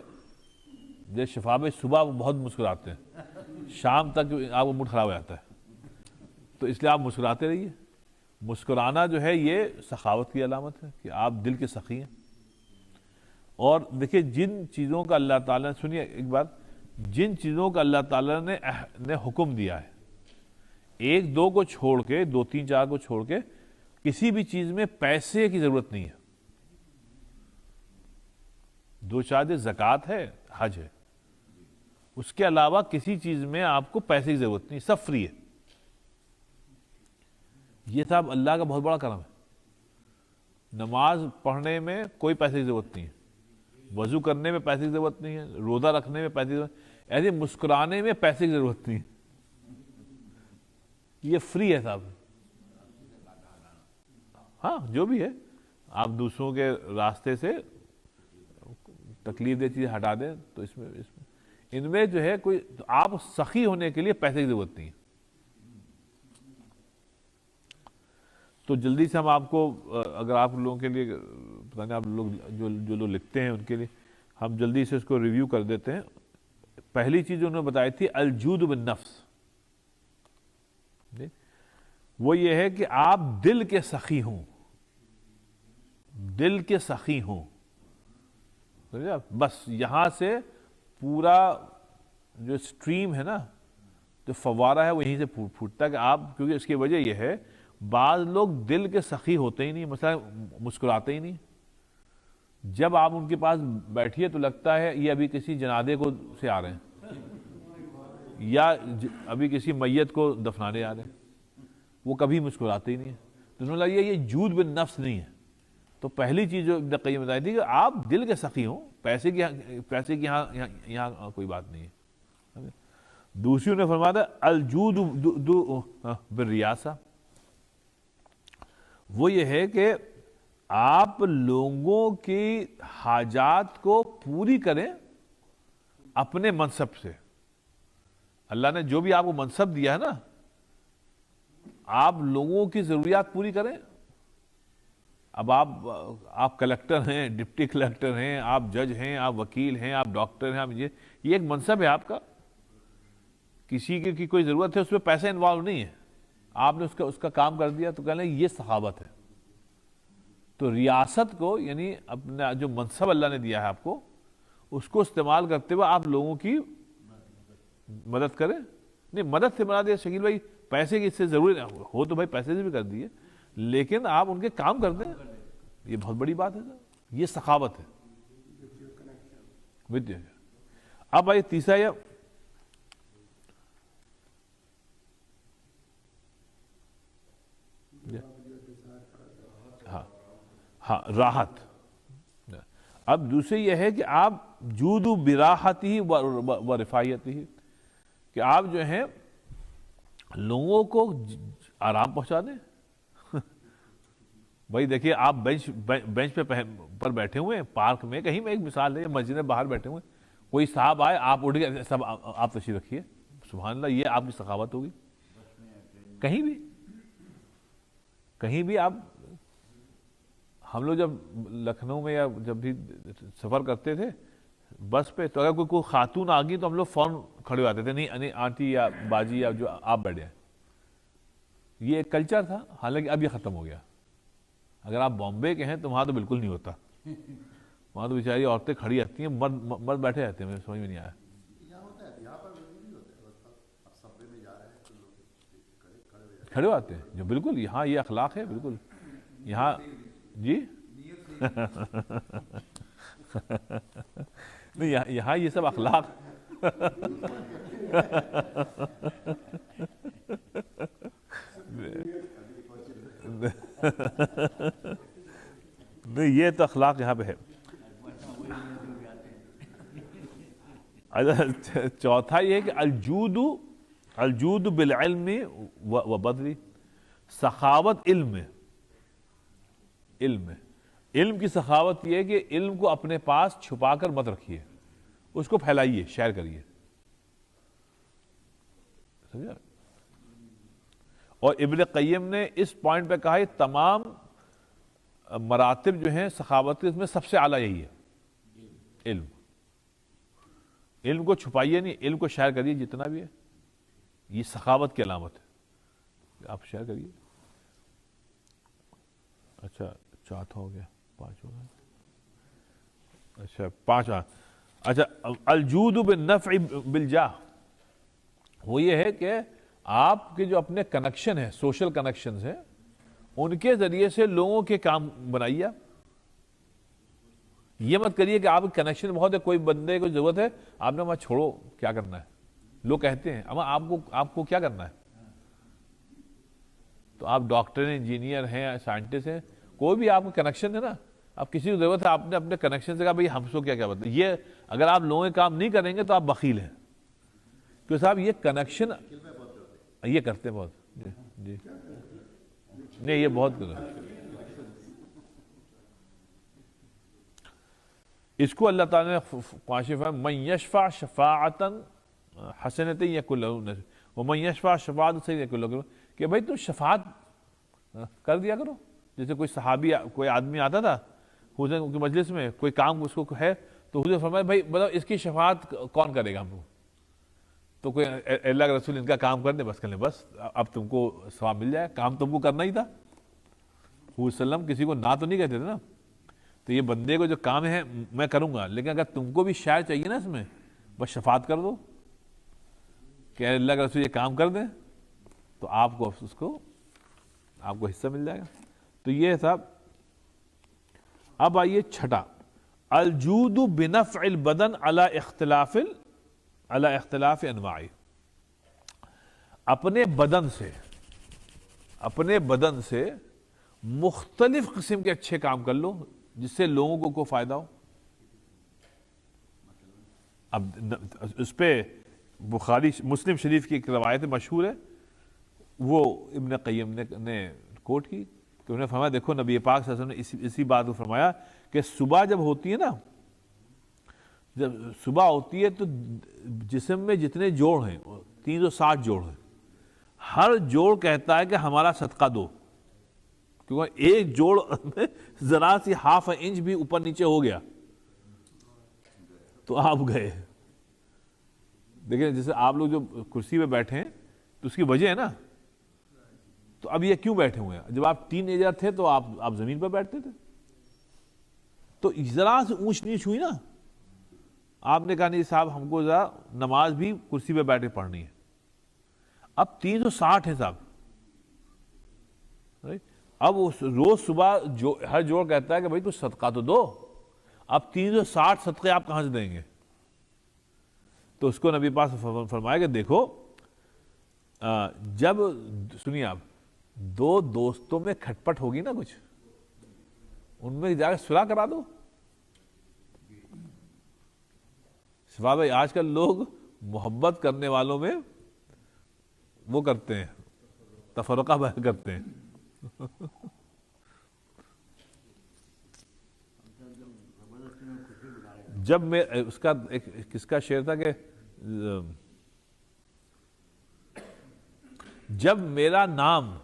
جیسے شفا میں صبح وہ بہت مسکراتے ہیں، شام تک آپ کا موڈ خراب ہو جاتا ہے، تو اس لیے آپ مسکراتے رہیے. مسکرانا جو ہے یہ سخاوت کی علامت ہے کہ آپ دل کے سخی ہیں. اور دیکھیں جن چیزوں کا اللہ تعالیٰ نے، سنیے ایک بات، جن چیزوں کا اللہ تعالیٰ نے حکم دیا ہے، ایک دو کو چھوڑ کے، دو تین چار کو چھوڑ کے، کسی بھی چیز میں پیسے کی ضرورت نہیں ہے. دو چار زکوٰۃ ہے، حج ہے، اس کے علاوہ کسی چیز میں آپ کو پیسے کی ضرورت نہیں، سب فری ہے. یہ صاحب اللہ کا بہت بڑا کرم ہے. نماز پڑھنے میں کوئی پیسے کی ضرورت نہیں ہے، وضو کرنے میں پیسے کی ضرورت نہیں ہے، روزہ رکھنے میں پیسے کی ضرورت، ایسے مسکرانے میں پیسے کی ضرورت نہیں ہے. یہ فری ہے صاحب. ہاں جو بھی ہے، آپ دوسروں کے راستے سے تکلیف دہ چیزیں ہٹا دیں تو اس میں ان میں جو ہے کوئی، آپ سخی ہونے کے لیے پیسے کی ضرورت نہیں ہے. تو جلدی سے ہم آپ کو، اگر آپ لوگوں کے لیے پتہ نہیں آپ لوگ جو لوگ لکھتے ہیں ان کے لیے ہم جلدی سے اس کو ریویو کر دیتے ہیں. پہلی چیز انہوں نے بتائی تھی الجود بالنفس، وہ یہ ہے کہ آپ دل کے سخی ہوں، دل کے سخی ہوں. بس یہاں سے پورا جو سٹریم ہے نا، جو فوارہ ہے وہ یہیں سے پھوٹتا ہے کہ آپ، کیونکہ اس کی وجہ یہ ہے بعض لوگ دل کے سخی ہوتے ہی نہیں، مثلا مسکراتے ہی نہیں. جب آپ ان کے پاس بیٹھیے تو لگتا ہے یہ ابھی کسی جنازے کو سے آ رہے ہیں یا ابھی کسی میت کو دفنانے آ رہے ہیں. وہ کبھی مسکراتے ہی نہیں ہیں. تو انہوں نے لگا یہ جود بالنفس نہیں ہے. تو پہلی چیز جو ابن قیم بتائی تھی کہ آپ دل کے سخی ہوں، پیسے کی یہاں کوئی بات نہیں ہے. دوسری نے فرمایا تھا الجود بالریاسہ، وہ یہ ہے کہ آپ لوگوں کی حاجات کو پوری کریں اپنے منصب سے. اللہ نے جو بھی آپ کو منصب دیا ہے نا، آپ لوگوں کی ضروریات پوری کریں. اب آپ کلیکٹر ہیں، ڈپٹی کلیکٹر ہیں، آپ جج ہیں، آپ وکیل ہیں، آپ ڈاکٹر ہیں، آپ یہ ایک منصب ہے آپ کا. کسی کی کوئی ضرورت ہے، اس میں پیسہ انوالو نہیں ہے، آپ نے اس کا کام کر دیا، تو کہنا یہ سخاوت ہے. تو ریاست کو، یعنی اپنا جو منصب اللہ نے دیا ہے آپ کو، اس کو استعمال کرتے ہوئے آپ لوگوں کی مدد کریں. نہیں، مدد سے مراد یہ شکیل بھائی پیسے کی اس سے ضروری ہو تو بھائی پیسے سے بھی کر دیے، لیکن آپ ان کے کام کر دیں. یہ بہت بڑی بات ہے، یہ سخاوت ہے. اب بھائی تیسرا یہ ہاں راحت. اب دوسری یہ ہے کہ آپ جودو براحتی و رفاعیتی، کہ آپ جو ہیں لوگوں کو آرام پہنچا دیں. بھائی دیکھیے آپ بینچ پر بیٹھے ہوئے ہیں پارک میں، کہیں میں ایک مثال ہے، مسجد میں باہر بیٹھے ہوئے، کوئی صاحب آئے، آپ اٹھ گئے، سب آپ تشریف رکھیے، سبحان اللہ، یہ آپ کی سخاوت ہوگی. کہیں بھی آپ، ہم لوگ جب لکھنؤ میں یا جب بھی سفر کرتے تھے بس پہ، تو اگر کوئی خاتون آ گئی تو ہم لوگ فوراً کھڑے ہو جاتے تھے، نہیں آنٹی یا باجی یا جو آپ بیٹھے ہیں. یہ ایک کلچر تھا، حالانکہ اب یہ ختم ہو گیا. اگر آپ بامبے کے ہیں تو وہاں تو بالکل نہیں ہوتا، وہاں تو بیچاری عورتیں کھڑی رہتی ہیں، مرد بیٹھے رہتے ہیں. مجھے سمجھ میں نہیں آیا. کھڑے آتے ہیں جو، بالکل یہاں یہ اخلاق ہے، بالکل یہاں. جی نہیں، یہاں یہ سب اخلاق نہیں، یہ تو اخلاق یہاں پہ ہے. چوتھا یہ ہے کہ الجود بالعلم و بدری، سخاوت علم کی سخاوت یہ ہے کہ علم کو اپنے پاس چھپا کر مت رکھیے، اس کو پھیلائیے، شیئر کریے. سمجھا؟ اور ابن قیم نے اس پوائنٹ پہ کہا ہے تمام مراتب جو ہیں سخاوت کے، اس میں سب سے اعلیٰ یہی ہے، علم کو چھپائیے نہیں، علم کو شیئر کریے جتنا بھی ہے، یہ سخاوت کی علامت ہے، آپ شیئر کریے. اچھا چوتھا ہو گیا، 5 ہو گیا. اچھا 5. اچھا الجود بالنفع بالجاہ، وہ یہ ہے کہ آپ کے جو اپنے کنیکشن ہیں، سوشل کنیکشنز ہیں، ان کے ذریعے سے لوگوں کے کام بنائیے. یہ مت کریے کہ آپ کے کنیکشن بہت ہے، کوئی بندے کو ضرورت ہے، آپ نے وہاں چھوڑو کیا کرنا ہے. لوگ کہتے ہیں اما آپ کو کیا کرنا ہے. تو آپ ڈاکٹر ہیں، انجینئر ہیں، سائنٹسٹ ہیں، کوئی بھی آپ کا کنیکشن ہے نا، آپ کسی کو ضرورت ہے، آپ نے اپنے کنیکشن سے کہا بھائی ہم کو کیا بتا. یہ اگر آپ لوگوں کے کام نہیں کریں گے تو آپ بخیل ہیں، کیونکہ صاحب یہ کنیکشن یہ کرتے ہیں بہت. جی نہیں یہ بہت اس کو اللہ تعالیٰ نے قاشف ہے من یشفع شفاعتا حسنۃ یکن لہ نصیب ومن یشفع شفاعۃ سیئۃ یکن لہ، کہ بھائی تم شفاعت کر دیا کرو. جیسے کوئی صحابی، کوئی آدمی آتا تھا حضور کی مجلس میں، کوئی کام اس کو ہے تو حضور فرمایا بھائی بتاؤ اس کی شفاعت کون کرے گا ہم کو. تو کوئی اللہ کے رسول ان کا کام کر دیں بس کر لیں، بس اب تم کو ثواب مل جائے، کام تم کو کرنا ہی تھا. حضور صلی اللہ علیہ وسلم کسی کو نہ تو نہیں کہتے تھے نا. تو یہ بندے کو جو کام ہے میں کروں گا، لیکن اگر تم کو بھی شاعر چاہیے نا اس میں، بس شفاعت کر دو کہ اللہ کے رسول یہ کام کر دیں تو آپ کو حصہ مل جائے گا. تو یہ صاحب. اب آئیے 6، الجود بنفع البدن علی اختلاف انواعی، اپنے بدن سے مختلف قسم کے اچھے کام کر لو جس سے لوگوں کو فائدہ ہو. اب اس پہ بخاری مسلم شریف کی ایک روایت مشہور ہے، وہ ابن قیم نے کوٹ کی کہ انہوں نے فرمایا دیکھو نبی پاک صلی اللہ علیہ وسلم نے اسی بات کو فرمایا کہ صبح جب ہوتی ہے نا، جب صبح ہوتی ہے تو جسم میں جتنے جوڑ ہیں 360 جوڑ ہیں، ہر جوڑ کہتا ہے کہ ہمارا صدقہ دو، کیونکہ ایک جوڑ میں ذرا سی ½ انچ بھی اوپر نیچے ہو گیا تو آپ گئے. دیکھیں جیسے آپ لوگ جو کرسی پہ بیٹھے ہیں تو اس کی وجہ ہے نا. تو اب یہ کیوں بیٹھے ہوئے ہیں؟ جب آپ ٹین ایجر تھے تو آپ زمین پر بیٹھتے تھے، تو ذرا سے اونچ نیچ ہوئی نا، آپ نے کہا نہیں صاحب ہم کو ذرا نماز بھی کرسی پہ بیٹھ کے پڑھنی ہے. اب 360 ہے صاحب. اب روز صبح ہر جوڑ کہتا ہے کہ بھائی تو صدقہ تو دو. اب 360 صدقے آپ کہاں سے دیں گے؟ تو اس کو نبی پاک فرمایا کہ دیکھو جب سنیے آپ، 2 دوستوں میں کھٹپٹ ہوگی نا کچھ، ان میں جا کے صلح کرا دو. شفا بھائی آج کل لوگ محبت کرنے والوں میں وہ کرتے ہیں، تفرقہ بیان کرتے ہیں. جب میں اس کا کس کا شعر تھا کہ جب میرا نام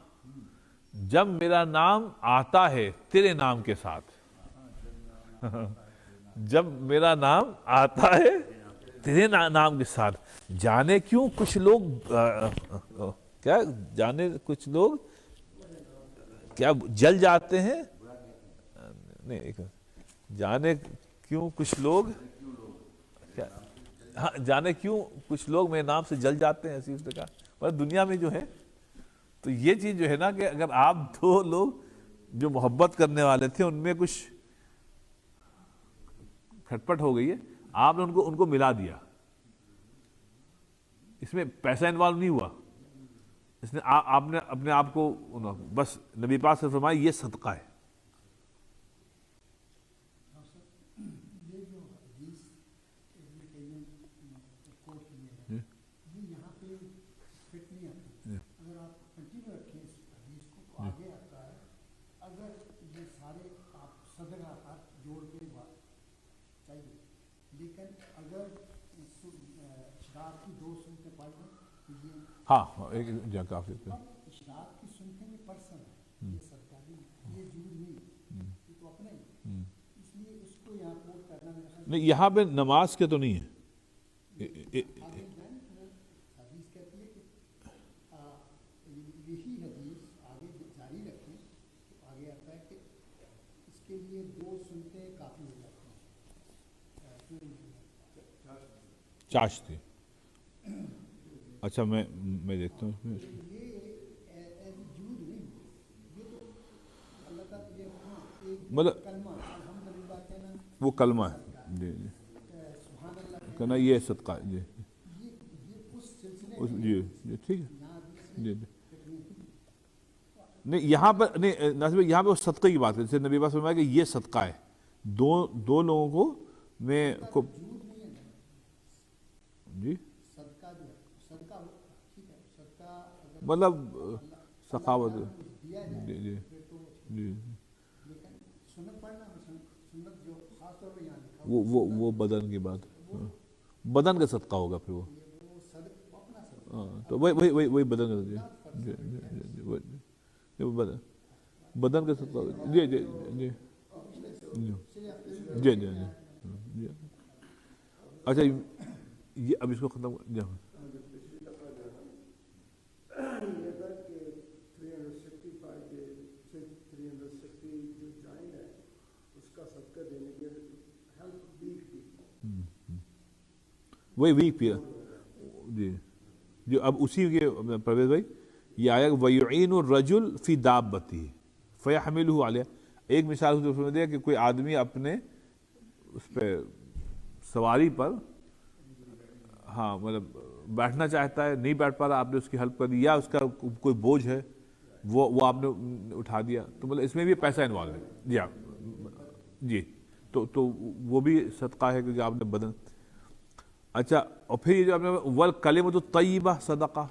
آتا ہے تیرے نام کے ساتھ، جب میرا نام آتا ہے تیرے نام کے ساتھ، جانے کیوں کچھ لوگ کیا جل جاتے ہیں، نہیں جانے کیوں کچھ لوگ جانے کیوں کچھ لوگ میرے نام سے جل جاتے ہیں، ایسی اس نے کہا. پر دنیا میں جو ہے تو یہ چیز جو ہے نا کہ اگر آپ 2 لوگ جو محبت کرنے والے تھے ان میں کچھ کھٹپٹ ہو گئی ہے، آپ نے ان کو ملا دیا، اس میں پیسہ انوالو نہیں ہوا، اس نے آپ نے اپنے آپ کو بس نبی پاک سے فرمایا یہ صدقہ ہے. ہاں ایک جگہ کافی نہیں، یہاں پہ نماز کے تو نہیں ہے، حدیث کہتی ہے کہ یہی حدیث آگے جاری رکھیں تو آگے آتا ہے کہ اس کے لیے 2 سنتیں کافی ہو جاتی ہیں. چاشتی. اچھا میں دیکھتا ہوں اس میں. یہ ایز جود نہیں, یہ تو اللہ تعالیٰ یہ ایک مطلب کلمہ الحمدللہ کہنا, وہ کلمہ ہے. جی جی سبحان اللہ کہنا یہ صدقہ ہے. جی یہ اس سلسلے جی جی ٹھیک ہے. یہاں حدیث جی میں جی نہیں یہاں پر نہیں ناصر بھائی, یہاں پہ وہ صدقے کی بات ہے. جیسے نبی پاک فرمایا کہ یہ صدقہ ہے, دو لوگوں کو میں کو. جھوٹ نہیں ہے نا, جی صدقہ جو ہے صدقہ ٹھیک ہے, صدقہ اگر مطلب سخاوت. اللہ تعالیٰ نے کچھ دیا جی جائے جی پھر تو جی لیکن سنت پڑھنا, سنت جو خاص طور پہ یہاں لکھا وہ بدن کی بات. ہاں. بدن کا صدقہ ہوگا پھر وہ. وہ صدق اپنا صدقہ ہاں تو وہی بدن کا. جی جی جی جی بدن کا صدقہ ہوگا. جی جی جی جی جی جی. اچھا یہ اب اس کو ختم جی. وہی ویک پیا. جی جو اب اسی کے پرویز بھائی یہ آیا وَيُعِينُ الرَّجُلُ فِي دَابَّتِهِ فَيَحْمِلُهُ عَلَيْهَا. ایک مثال اس میں دیا کہ کوئی آدمی اپنے اس پہ سواری پر ہاں مطلب بیٹھنا چاہتا ہے, نہیں بیٹھ پا رہا, آپ نے اس کی ہیلپ کر دی, یا اس کا کوئی بوجھ ہے وہ آپ نے اٹھا دیا, تو مطلب اس میں بھی پیسہ انوالو ہے. جی ہاں جی تو وہ بھی صدقہ ہے کیونکہ آپ نے بدن. اچھا اور پھر یہ جو آپ نے وَالْكَلِمَةُ الطَّيِّبَةُ صدقہ,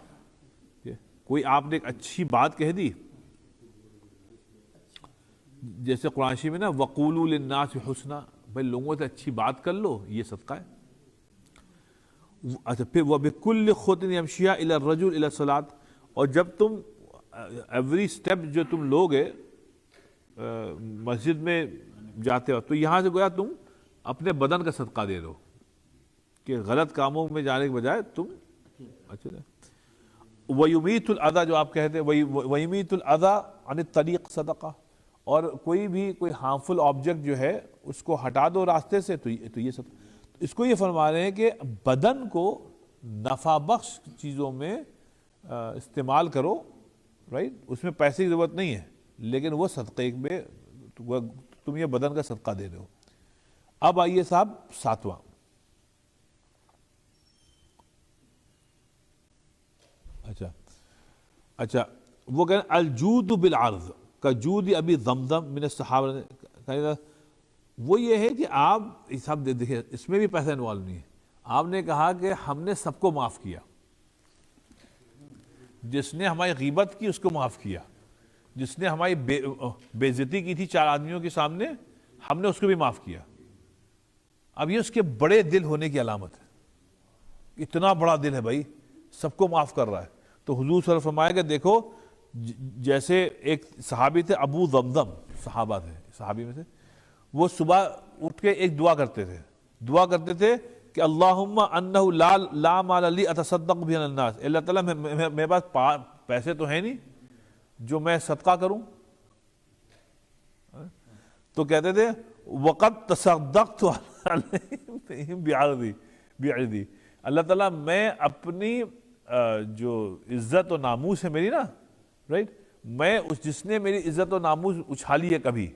کوئی آپ نے ایک اچھی بات کہہ دی, جیسے قرآن شریف میں نا وَقُولُوا لِلنَّاسِ حُسْنًا, بھائی لوگوں سے اچھی بات کر لو, یہ صدقہ ہے. اچھا پھر وَبِكُلِّ خُطْوَةٍ يَمْشِيهَا إِلَى الرَّجُلِ إِلَى الصَّلَاةِ, اور جب تم ایوری سٹیپ جو تم لوگے مسجد میں جاتے ہو, تو یہاں سے گویا تم اپنے بدن کا صدقہ دے دو کہ غلط کاموں میں جانے کے بجائے تم اچھا. وَيُمِيتُ الْأَذَى جو آپ کہتے ہیں وَيُمِيتُ الْأَذَى عَنِ الطَّرِيقِ صدقہ, اور کوئی ہارمفل آبجیکٹ جو ہے اس کو ہٹا دو راستے سے, تو یہ صدقہ. اس کو یہ فرما رہے ہیں کہ بدن کو نفع بخش چیزوں میں استعمال کرو, رائٹ, اس میں پیسے کی ضرورت نہیں ہے, لیکن وہ صدقے میں تم یہ بدن کا صدقہ دے رہے ہو. اب آئیے صاحب 7واں. اچھا وہ کہتے ہیں الجود بالعرض کجود ابی زمزم من الصحابہ. وہ یہ ہے کہ آپ سب دیکھیں اس میں بھی پیسہ انوالو نہیں ہے. آپ نے کہا کہ ہم نے سب کو معاف کیا, جس نے ہماری غیبت کی اس کو معاف کیا, جس نے ہماری بے عزتی کی تھی 4 آدمیوں کے سامنے ہم نے اس کو بھی معاف کیا. اب یہ اس کے بڑے دل ہونے کی علامت ہے, اتنا بڑا دل ہے بھائی, سب کو معاف کر رہا ہے. تو حضور صلی اللہ علیہ وسلم فرمایا کہ دیکھو جیسے ایک صحابی تھے ابو زمزم, صحابہ تھے, صحابی میں سے, وہ صبح اٹھ کے ایک دعا کرتے تھے کہ اللہم انہ لا مال لی اتصدق بہ علی الناس, اللہ تعالیٰ میرے پاس پیسے تو ہیں نہیں جو میں صدقہ کروں. تو کہتے تھے وقد تصدقت علیہم بعرضی, اللہ تعالیٰ میں اپنی جو عزت و ناموس ہے میری نا, رائٹ, میں جس نے میری عزت و ناموس اچھالی ہے کبھی,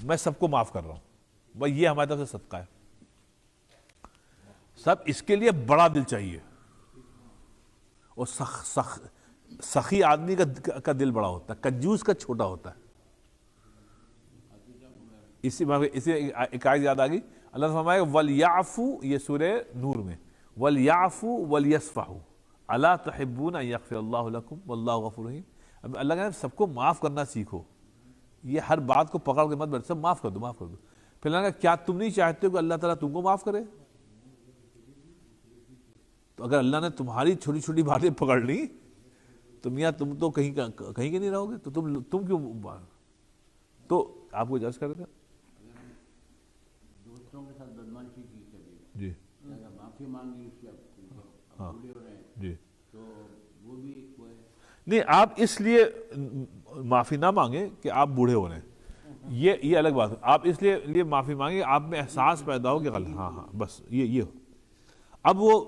میں سب کو معاف کر رہا ہوں. بھائی یہ ہماری طرف سے صدقہ ہے. سب اس کے لیے بڑا دل چاہیے, اور سخی آدمی کا دل بڑا ہوتا ہے, کنجوس کا چھوٹا ہوتا ہے. اسی ایک آیت یاد آ گئی, اللہ نے فرمایا وَلْيَعْفُوا, یہ سورہ نور میں, وَلْيَعْفُوا وَلْيَصْفَحُوا أَلَا تُحِبُّونَ أَن يَغْفِرَ اللَّهُ لَكُمْ وَاللَّهُ غَفُورٌ رَحِيمٌ. اب اللہ کہتے ہیں سب کو معاف کرنا سیکھو, یہ ہر بات کو پکڑ کے مت بیٹھ, سب معاف کر دو. پھر اللہ کہا کیا تم نہیں چاہتے ہو کہ اللہ تعالیٰ تم کو معاف کرے؟ تو اگر اللہ نے تمہاری چھوٹی چھوٹی باتیں پکڑ لی تو میاں تم تو کہیں کے نہیں رہو گے, تو تم کیوں. تو آپ کو جج کر رہے دوستوں کے ساتھ بدماشی کی کبھی, جی معافی مانگی اس کی ہاں جی نہیں آپ اس لیے معافی نہ مانگیں کہ آپ بوڑھے ہو رہے ہیں، یہ الگ بات ہے. آپ اس لیے معافی مانگیں آپ میں احساس پیدا ہو کہ غلط، ہاں ہاں بس یہ ہو. اب وہ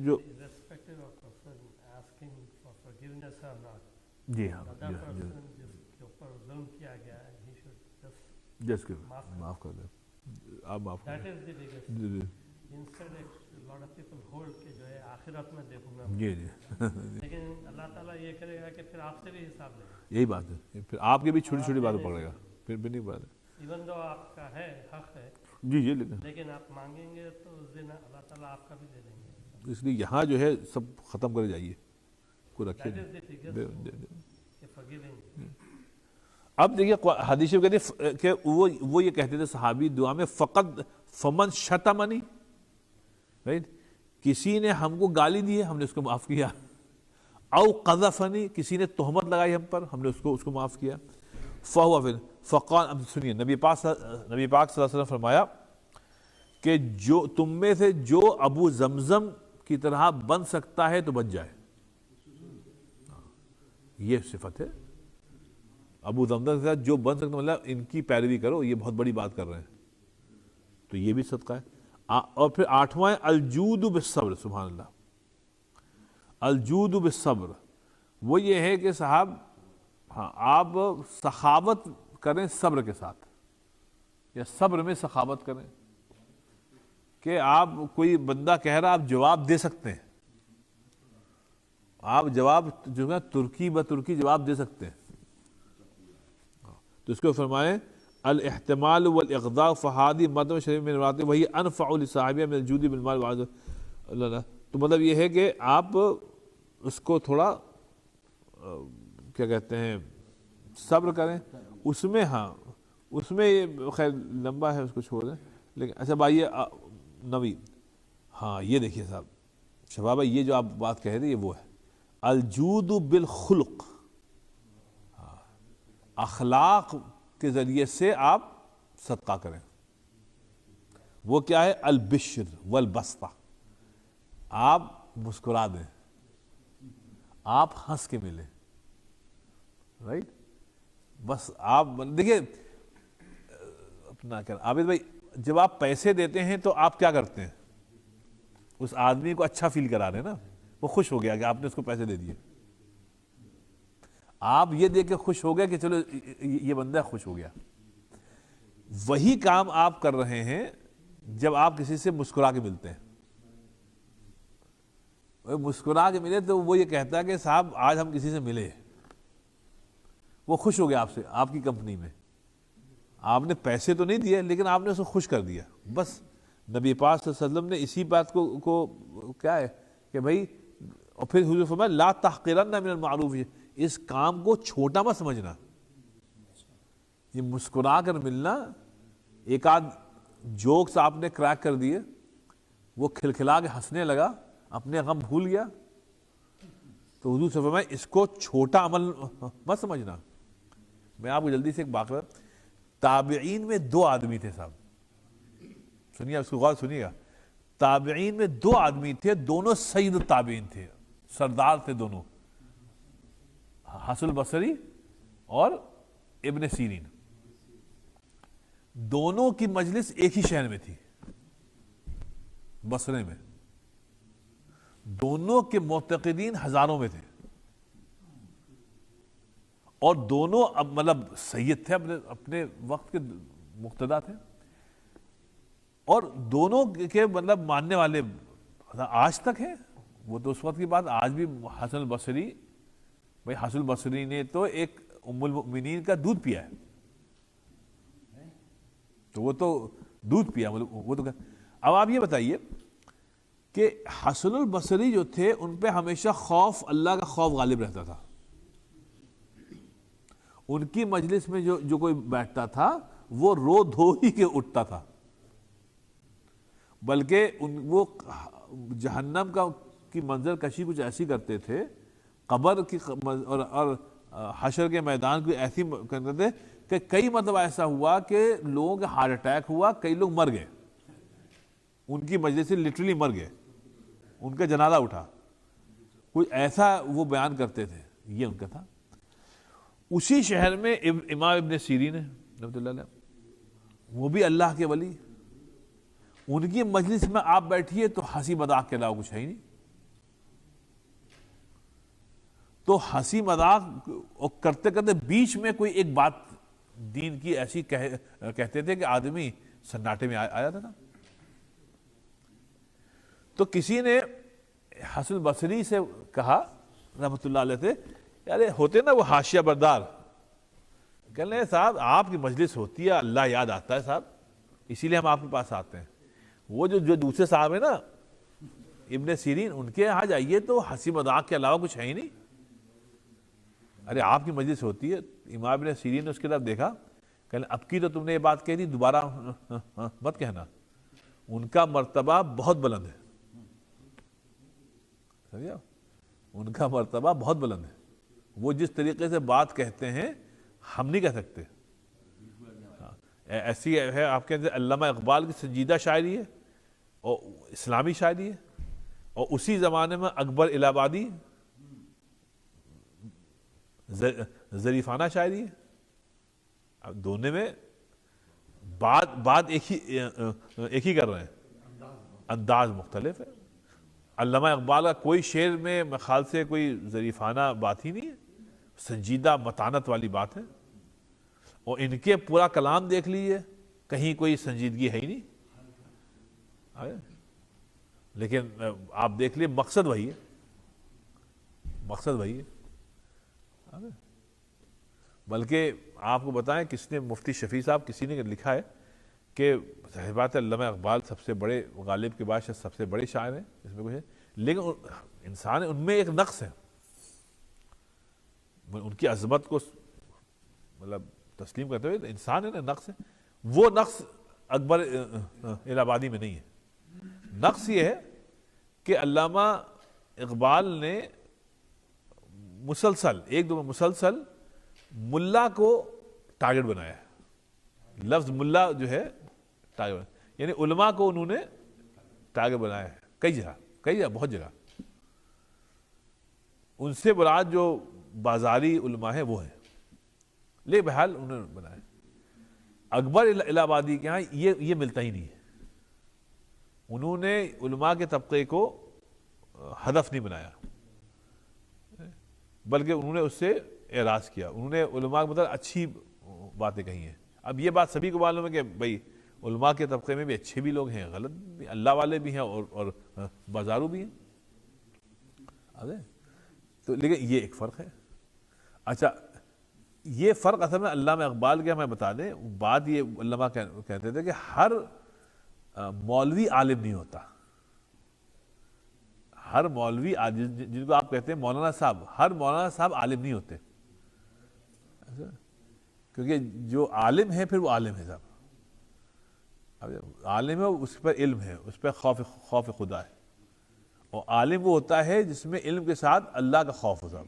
جو irrespective of person asking for forgiveness or not, جی ہاں the other person جس کے اوپر ظلم کیا گیا ہے, he should just جس کے معاف معاف کر دیں، آپ معاف کر that دیں. is the biggest. G G Instead a lot of people hold کہ جو ہے آخرت میں دیکھوں گا, جی جی لیکن اللہ تعالیٰ یہ کرے گا کہ پھر آپ سے بھی حساب لے گا. یہی بات ہے، پھر آپ کے بھی چھوٹی چھوٹی باتیں پکڑے گا، پھر بھی نہیں بات ہے. ایون دو آپ کا ہے حق ہے, جی جی لیکن آپ مانگیں گے تو اس دن اللہ تعالیٰ آپ کا بھی دے دیں گے. اس لیے یہاں جو ہے سب ختم کرے جائیے، کوئی رکھے That is the biggest کہ forgiving. اب دیکھیے حدیث شریف کہتے ہیں کہ وہ یہ کہتے تھے صحابی دعا میں فقط فمن شتمنی، رائٹ، کسی نے ہم کو گالی دی ہے ہم نے اس کو معاف کیا، او قذفنی، کسی نے تہمت لگائی ہم پر ہم نے اس کو معاف کیا، فہو پھر فقال، اب سنیے نبی پاک صلی اللہ علیہ وسلم فرمایا کہ جو تم میں سے جو ابو زمزم کی طرح بن سکتا ہے تو بن جائے. یہ صفت ہے ابو زمزم کے ساتھ جو بن سکتا، مطلب ان کی پیروی کرو، یہ بہت بڑی بات کر رہے ہیں، تو یہ بھی صدقہ ہے. اور پھر 8واں الجود بالصبر، سبحان اللہ، الجود بالصبر، وہ یہ ہے کہ صاحب ہاں آپ سخاوت کریں صبر کے ساتھ، یا صبر میں سخاوت کریں، کہ آپ کوئی بندہ کہہ رہا آپ جواب دے سکتے ہیں، آپ جواب جو ہے ترکی بترکی جواب دے سکتے ہیں، تو اس کو فرمائیں الاحتمال والاغضاء فہادی مدم شریف میں روایت وہی انفع لصاحبہ من الجود بالمال وعز اللہ. تو مطلب یہ ہے کہ آپ اس کو تھوڑا کیا کہتے ہیں صبر کریں اس میں. ہاں اس میں یہ خیر لمبا ہے، اس کو چھوڑ دیں. لیکن اچھا بھائی نوی، ہاں یہ دیکھیے صاحب شباب بھائی، یہ جو آپ بات کہہ رہے یہ وہ ہے الجود بالخلق، اخلاق کے ذریعے سے آپ صدقہ کریں. وہ کیا ہے؟ البشر والبسطہ، آپ مسکرا دیں، آپ ہنس کے ملیں، رائٹ. بس آپ دیکھیے اپنا کر عابد بھائی، جب آپ پیسے دیتے ہیں تو آپ کیا کرتے ہیں؟ اس آدمی کو اچھا فیل کرا رہے ہیں نا، وہ خوش ہو گیا کہ آپ نے اس کو پیسے دے دیے. آپ یہ دیکھ کے خوش ہو گیا کہ چلو یہ بندہ خوش ہو گیا. وہی کام آپ کر رہے ہیں جب آپ کسی سے مسکرا کے ملتے ہیں. مسکرا کے ملے تو وہ یہ کہتا ہے کہ صاحب آج ہم کسی سے ملے، وہ خوش ہو گیا آپ سے، آپ کی کمپنی میں. آپ نے پیسے تو نہیں دیے لیکن آپ نے اس کو خوش کر دیا. بس نبی پاک صلی اللہ علیہ وسلم نے اسی بات کو کیا ہے کہ بھائی، اور پھر حضور فرمایا لا تحقرن من المعروف، اس کام کو چھوٹا مت سمجھنا. یہ مسکرا کر ملنا، ایک آدھ جوکس آپ نے کریک کر دیے، وہ کھلکھلا کے ہنسنے لگا، اپنے غم بھول گیا، تو حضور صلی اللہ علیہ وسلم اس کو چھوٹا عمل مت سمجھنا. میں آپ کو جلدی سے ایک بات، تابعین میں 2 آدمی تھے صاحب، سنیے اس کو غور سنیے گا. تابعین میں 2 آدمی تھے، دونوں سید التابعین تھے، سردار تھے دونوں، حسن البصری اور ابن سیرین. دونوں کی مجلس ایک ہی شہر میں تھی، بصرے میں. دونوں کے معتقدین ہزاروں میں تھے، اور دونوں اب مطلب سید تھے، اپنے وقت کے مقتدا تھے، اور دونوں کے مطلب ماننے والے آج تک ہیں. وہ تو اس وقت کی بات، آج بھی حسن البصری، بھائی حسن البصری نے تو ایک ام المؤمنین کا دودھ پیا ہے، تو وہ تو دودھ پیا، وہ تو. اب آپ یہ بتائیے کہ حسن البصری جو تھے ان پہ ہمیشہ خوف، اللہ کا خوف غالب رہتا تھا. ان کی مجلس میں جو کوئی بیٹھتا تھا وہ رو دھو ہی کے اٹھتا تھا، بلکہ وہ جہنم کی منظر کشی کچھ ایسی کرتے تھے، قبر کی اور حشر کے میدان کو ایسی کرتے تھے کہ کئی مرتبہ ایسا ہوا کہ لوگوں کا ہارٹ اٹیک ہوا، کئی لوگ مر گئے، ان کی مجلس سے لٹرلی مر گئے. ان کا جنازہ اٹھا، کوئی ایسا وہ بیان کرتے تھے، یہ ان کا تھا۔ اسی شہر میں امام ابن سیرین ہے رحمۃ اللہ علیہ، وہ بھی اللہ کے ولی، ان کی مجلس میں آپ بیٹھیے تو ہنسی مذاق کے علاوہ کچھ ہے ہی نہیں۔ تو ہنسی مذاق کرتے کرتے بیچ میں کوئی ایک بات دین کی ایسی کہتے تھے کہ آدمی سناٹے میں آ جاتا تھا۔ تو کسی نے حسن بصری سے کہا رحمۃ اللہ علیہ سے، یار ہوتے نا وہ حاشیہ بردار، کہنے لگے صاحب آپ کی مجلس ہوتی ہے، اللہ یاد آتا ہے صاحب، اسی لیے ہم آپ کے پاس آتے ہیں۔ وہ جو دوسرے صاحب ہیں نا ابن سیرین، ان کے یہاں جائیے تو ہنسی مذاق کے علاوہ کچھ ہے ہی نہیں۔ ارے آپ کی مجلس ہوتی ہے۔ امام ابن سیرین نے اس کی طرف دیکھا، کہنے اب کی تو تم نے یہ بات کہہ دی، دوبارہ مت کہنا، ان کا مرتبہ بہت بلند ہے، سمجھا؟ ان کا مرتبہ بہت بلند ہے، وہ جس طریقے سے بات کہتے ہیں ہم نہیں کہہ سکتے۔ ایسی ہے آپ کے علامہ اقبال کی سنجیدہ شاعری ہے اور اسلامی شاعری ہے، اور اسی زمانے میں اکبر الہ آبادی ظریفانہ شاعری ہے۔ اب دونوں میں بات ایک ہی کر رہے ہیں، انداز مختلف ہے۔ علامہ اقبال کا کوئی شعر میں خیال سے کوئی ظریفانہ بات ہی نہیں ہے، سنجیدہ متانت والی بات ہے، اور ان کے پورا کلام دیکھ لیجیے، کہیں کوئی سنجیدگی ہے ہی نہیں۔ لیکن آپ دیکھ لیے مقصد وہی ہے، مقصد وہی ہے۔ بلکہ آپ کو بتائیں کس نے، مفتی شفیع صاحب کسی نے لکھا ہے کہ ظاہر بات ہے علامہ اقبال سب سے بڑے، غالب کے بعد سب سے بڑے شاعر ہیں، اس میں کچھ ہے، لیکن انسان ان میں ایک نقص ہے، ان کی عظمت کو مطلب تسلیم کرتے ہوئے انسان ہے نا، نقص ہے، وہ نقص اکبر الہ آبادی میں نہیں ہے۔ نقص یہ ہے کہ علامہ اقبال نے مسلسل ایک دو مسلسل ملا کو ٹارگٹ بنایا ہے، لفظ ملا جو ہے ٹارگٹ، یعنی علماء کو انہوں نے ٹارگٹ بنایا ہے کئی جگہ بہت جگہ۔ ان سے مراد جو بازاری علماء ہیں وہ ہیں، لیکن بہرحال انہوں نے بنایا۔ اکبر الہ آبادی کے ہاں یہ ملتا ہی نہیں ہے، انہوں نے علماء کے طبقے کو ہدف نہیں بنایا، بلکہ انہوں نے اس سے اعراض کیا، انہوں نے علماء کے مطلب اچھی باتیں کہی ہیں۔ اب یہ بات سبھی کو معلوم ہے کہ بھائی علماء کے طبقے میں بھی اچھے بھی لوگ ہیں، غلط بھی، اللہ والے بھی ہیں اور بازارو بھی ہیں، تو لیکن یہ ایک فرق ہے۔ اچھا، یہ فرق اصل میں علامہ اقبال کے ہمیں بتا دیں، بات یہ علماء کہتے تھے کہ ہر مولوی عالم نہیں ہوتا، ہر مولوی جن کو آپ کہتے ہیں مولانا صاحب، ہر مولانا صاحب عالم نہیں ہوتے، کیونکہ جو عالم ہے پھر وہ عالم ہے صاحب، عالم ہے اس پر علم ہے، اس پہ خوف خدا ہے، اور عالم وہ ہوتا ہے جس میں علم کے ساتھ اللہ کا خوف ہو صاحب،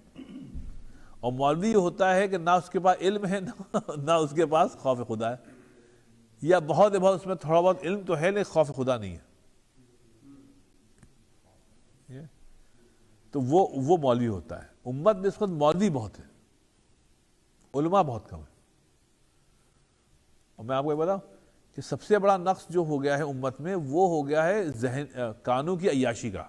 اور مولوی یہ ہوتا ہے کہ نہ اس کے پاس علم ہے نہ اس کے پاس خوف خدا ہے، یا بہت اس میں تھوڑا بہت علم تو ہے لیکن خوف خدا نہیں ہے، تو وہ مولوی ہوتا ہے۔ امت میں اس وقت مولوی بہت ہے، علماء بہت کم ہے۔ اور میں آپ کو یہ بتاؤں کہ سب سے بڑا نقص جو ہو گیا ہے امت میں، وہ ہو گیا ہے کانوں کی عیاشی کا،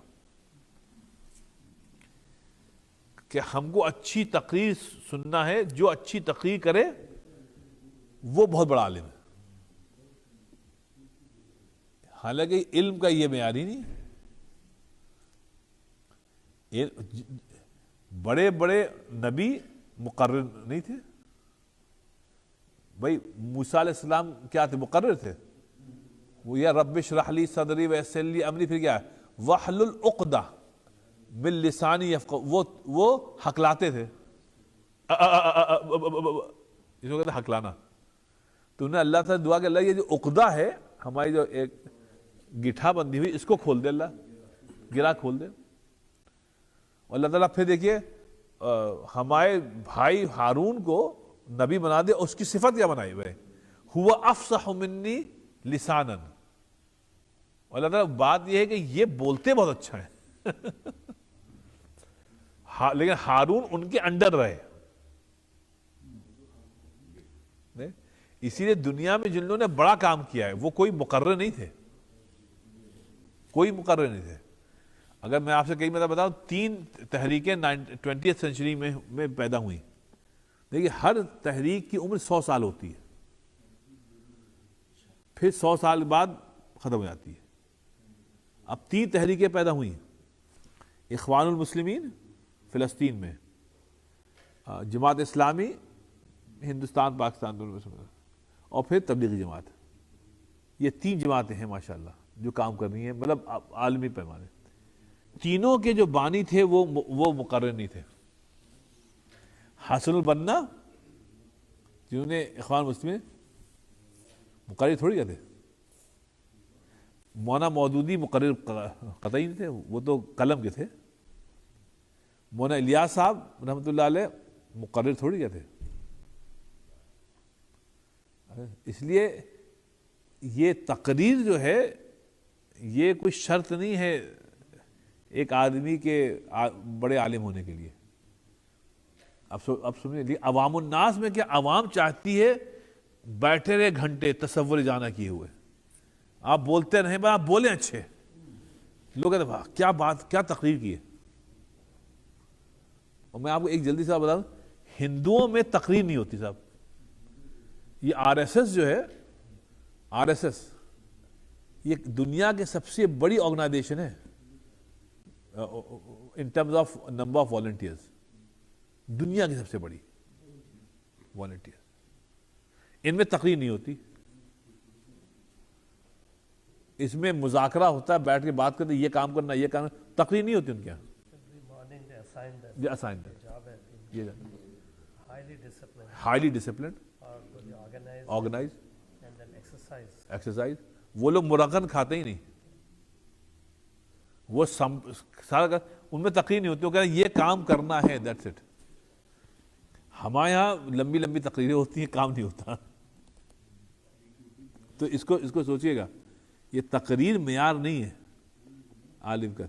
کہ ہم کو اچھی تقریر سننا ہے، جو اچھی تقریر کرے وہ بہت بڑا عالم ہے، حالانکہ علم کا یہ معیار ہی نہیں ہے۔ بڑے نبی مقرر نہیں تھے بھائی، موسیٰ علیہ السلام کیا تھے؟ مقرر تھے، وہ یا رب اشرح لی صدری ویسر لی امری، پھر کیا واحلل عقدہ من لسانی یفقہوا، وہ ہکلاتے تھے، اس کو کہتے ہیں ہکلانا۔ تو انہیں اللہ تعالیٰ دعا کہ اللہ یہ جو عقدہ ہے ہماری، جو ایک گٹھا بندھی ہوئی، اس کو کھول دے، اللہ گرا کھول دے۔ اور اللہ تعالیٰ پھر دیکھیے ہمارے بھائی ہارون کو نبی بنا دے، اس کی صفت کیا بنائی ہوئے، ہوا افصح منی لسانا، اور اللہ تعالیٰ بات یہ ہے کہ یہ بولتے بہت اچھا ہے لیکن ہارون ان کے انڈر رہے. اسی لیے دنیا میں جن لوگوں نے بڑا کام کیا ہے وہ کوئی مقرر نہیں تھے, کوئی مقرر نہیں تھے. اگر میں آپ سے کئی مرتبہ بتاؤں 3 تحریکیں 20th سینچری میں پیدا ہوئی. دیکھیے ہر تحریک کی عمر 100 سال ہوتی ہے, پھر 100 سال بعد ختم ہو جاتی ہے. اب 3 تحریکیں پیدا ہوئی. اخوان المسلمین فلسطین میں, جماعت اسلامی ہندوستان پاکستان دونوں میں, اور پھر تبلیغی جماعت. یہ 3 جماعتیں ہیں ماشاءاللہ جو کام کر رہی ہیں, مطلب عالمی پیمانے. تینوں کے جو بانی تھے وہ مقرر نہیں تھے. حسن البنا جنہوں نے اخوان مسلمین, مقرر تھوڑی کہتے. مولانا مودودی مقرر قطعی نہیں تھے, وہ تو قلم کے تھے. مولانا الیاس صاحب رحمۃ اللہ علیہ مقرر تھوڑی کہتے. اس لیے یہ تقریر جو ہے یہ کوئی شرط نہیں ہے ایک آدمی کے بڑے عالم ہونے کے لیے. اب سنیے, عوام الناس میں کیا عوام چاہتی ہے بیٹھے رہے گھنٹے تصور جانا کیے ہوئے, آپ بولتے رہیں, آپ بولیں اچھے. لوگ کہتے ہیں کیا بات, کیا تقریر کی ہے. اور میں آپ کو ایک جلدی سے بتا دوں, ہندوؤں میں تقریر نہیں ہوتی صاحب. یہ آر ایس ایس جو ہے, آر ایس ایس یہ دنیا کی سب سے بڑی آرگنائزیشن ہے in terms of number of volunteers. دنیا کی سب سے بڑی والنٹیئر. ان میں تقریر نہیں ہوتی, اس میں مذاکرہ ہوتا ہے, بیٹھ کے بات کرتے, یہ کام کرنا, یہ کام. تقریر نہیں ہوتی ان کے یہاں. Highly disciplined, organise, exercise. وہ لوگ مرغن کھاتے ہی نہیں, وہ سارا ان میں تقریر نہیں ہوتی. وہ کہہ رہے ہیں یہ کام کرنا ہے, دیٹس اٹ. ہمارے یہاں لمبی لمبی تقریریں ہوتی ہیں, کام نہیں ہوتا. تو اس کو سوچئے گا, یہ تقریر معیار نہیں ہے عالم کا.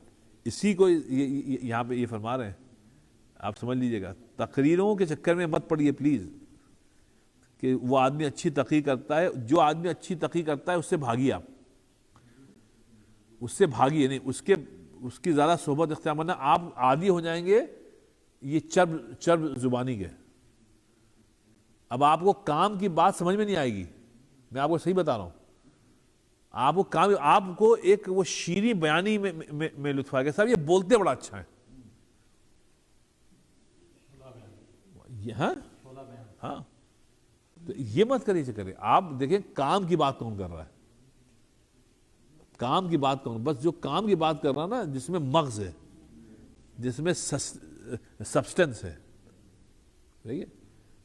اسی کو یہاں پہ یہ فرما رہے ہیں, آپ سمجھ لیجئے گا. تقریروں کے چکر میں مت پڑیے پلیز, کہ وہ آدمی اچھی تقریر کرتا ہے. جو آدمی اچھی تقریر کرتا ہے اس سے بھاگیے, آپ اس سے بھاگیے نہیں, اس کی زیادہ صحبت اختیار کرنا. آپ عادی ہو جائیں گے یہ چرب زبانی کے. اب آپ کو کام کی بات سمجھ میں نہیں آئے گی, میں آپ کو صحیح بتا رہا ہوں. آپ کو ایک وہ شیریں بیانی میں لطف آ گیا, صاحب یہ بولتے بڑا اچھا ہے. ہاں, تو یہ مت کریے چکر. آپ دیکھیں کام کی بات کون کر رہا ہے, کام کی بات کون, بس جو کام کی بات کر رہا ہے نا, جس میں مغز ہے, جس میں سبسٹنس ہے, ٹھیک ہے,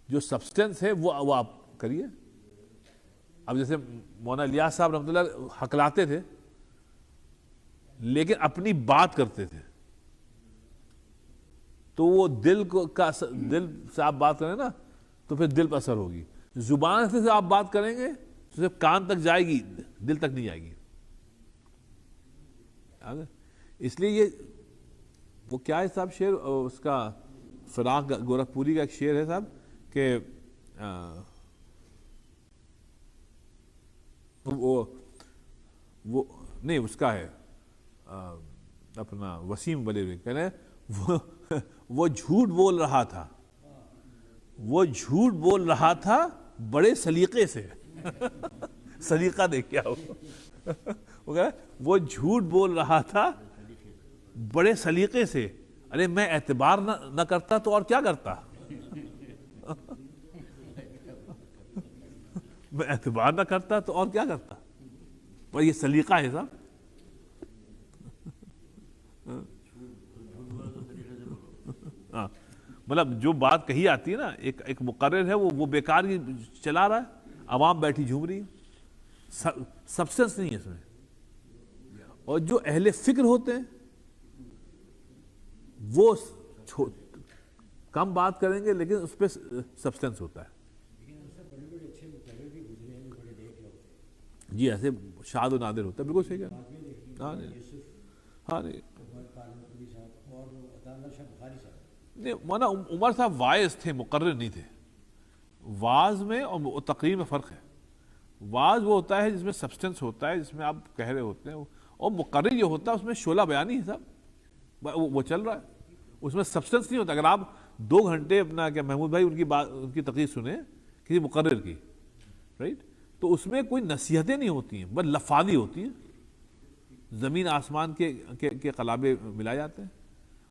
جو سبسٹنس ہے وہ آپ کریے. اب جیسے مولانا الیاس صاحب رحمۃ اللہ ہکلاتے تھے لیکن اپنی بات کرتے تھے, تو وہ دل سے آپ بات کریں نا تو پھر دل پر اثر ہوگی. زبان سے آپ بات کریں گے تو صرف کان تک جائے گی, دل تک نہیں جائے گی. اس لیے یہ وہ کیا ہے صاحب شعر, اس کا فراق گورکھپوری کا ایک شعر ہے صاحب, کہ وہ نہیں, اس کا ہے اپنا وسیم بلیوی, کہہ رہے ہیں وہ جھوٹ بول رہا تھا, وہ جھوٹ بول رہا تھا بڑے سلیقے سے. سلیقہ دیکھ کیا وہ جھوٹ بول رہا تھا بڑے سلیقے سے. ارے میں اعتبار نہ کرتا تو اور کیا کرتا, میں اعتبار نہ کرتا تو اور کیا کرتا. پر یہ سلیقہ ہے صاحب. ہاں, مطلب جو بات کہی آتی ہے نا, ایک مقرر ہے, وہ بیکار کی چلا رہا ہے, عوام بیٹھی جھوم رہی ہے, سبسٹنس نہیں ہے اس میں. اور جو اہل فکر ہوتے ہیں وہ کم بات کریں گے لیکن اس پہ سبسٹنس ہوتا ہے. جی ایسے شاد و نادر ہوتا ہے, بالکل صحیح ہے. ہاں نہیں مولانا عمر صاحب واعظ تھے، مقرر نہیں تھے. واعظ میں اور تقریر میں فرق ہے. واعظ وہ ہوتا ہے جس میں سبسٹنس ہوتا ہے، جس میں آپ کہہ رہے ہوتے ہیں، اور مقرر یہ ہوتا ہے اس میں شعلہ بیانی ہے صاحب، وہ چل رہا ہے، اس میں سبسٹنس نہیں ہوتا. اگر آپ 2 گھنٹے اپنا کیا محمود بھائی ان کی تقریر سنیں کسی مقرر کی، رائٹ، تو اس میں کوئی نصیحتیں نہیں ہوتی ہیں، بس لفاظی ہوتی ہیں، زمین آسمان کے قلابے ملائے جاتے ہیں.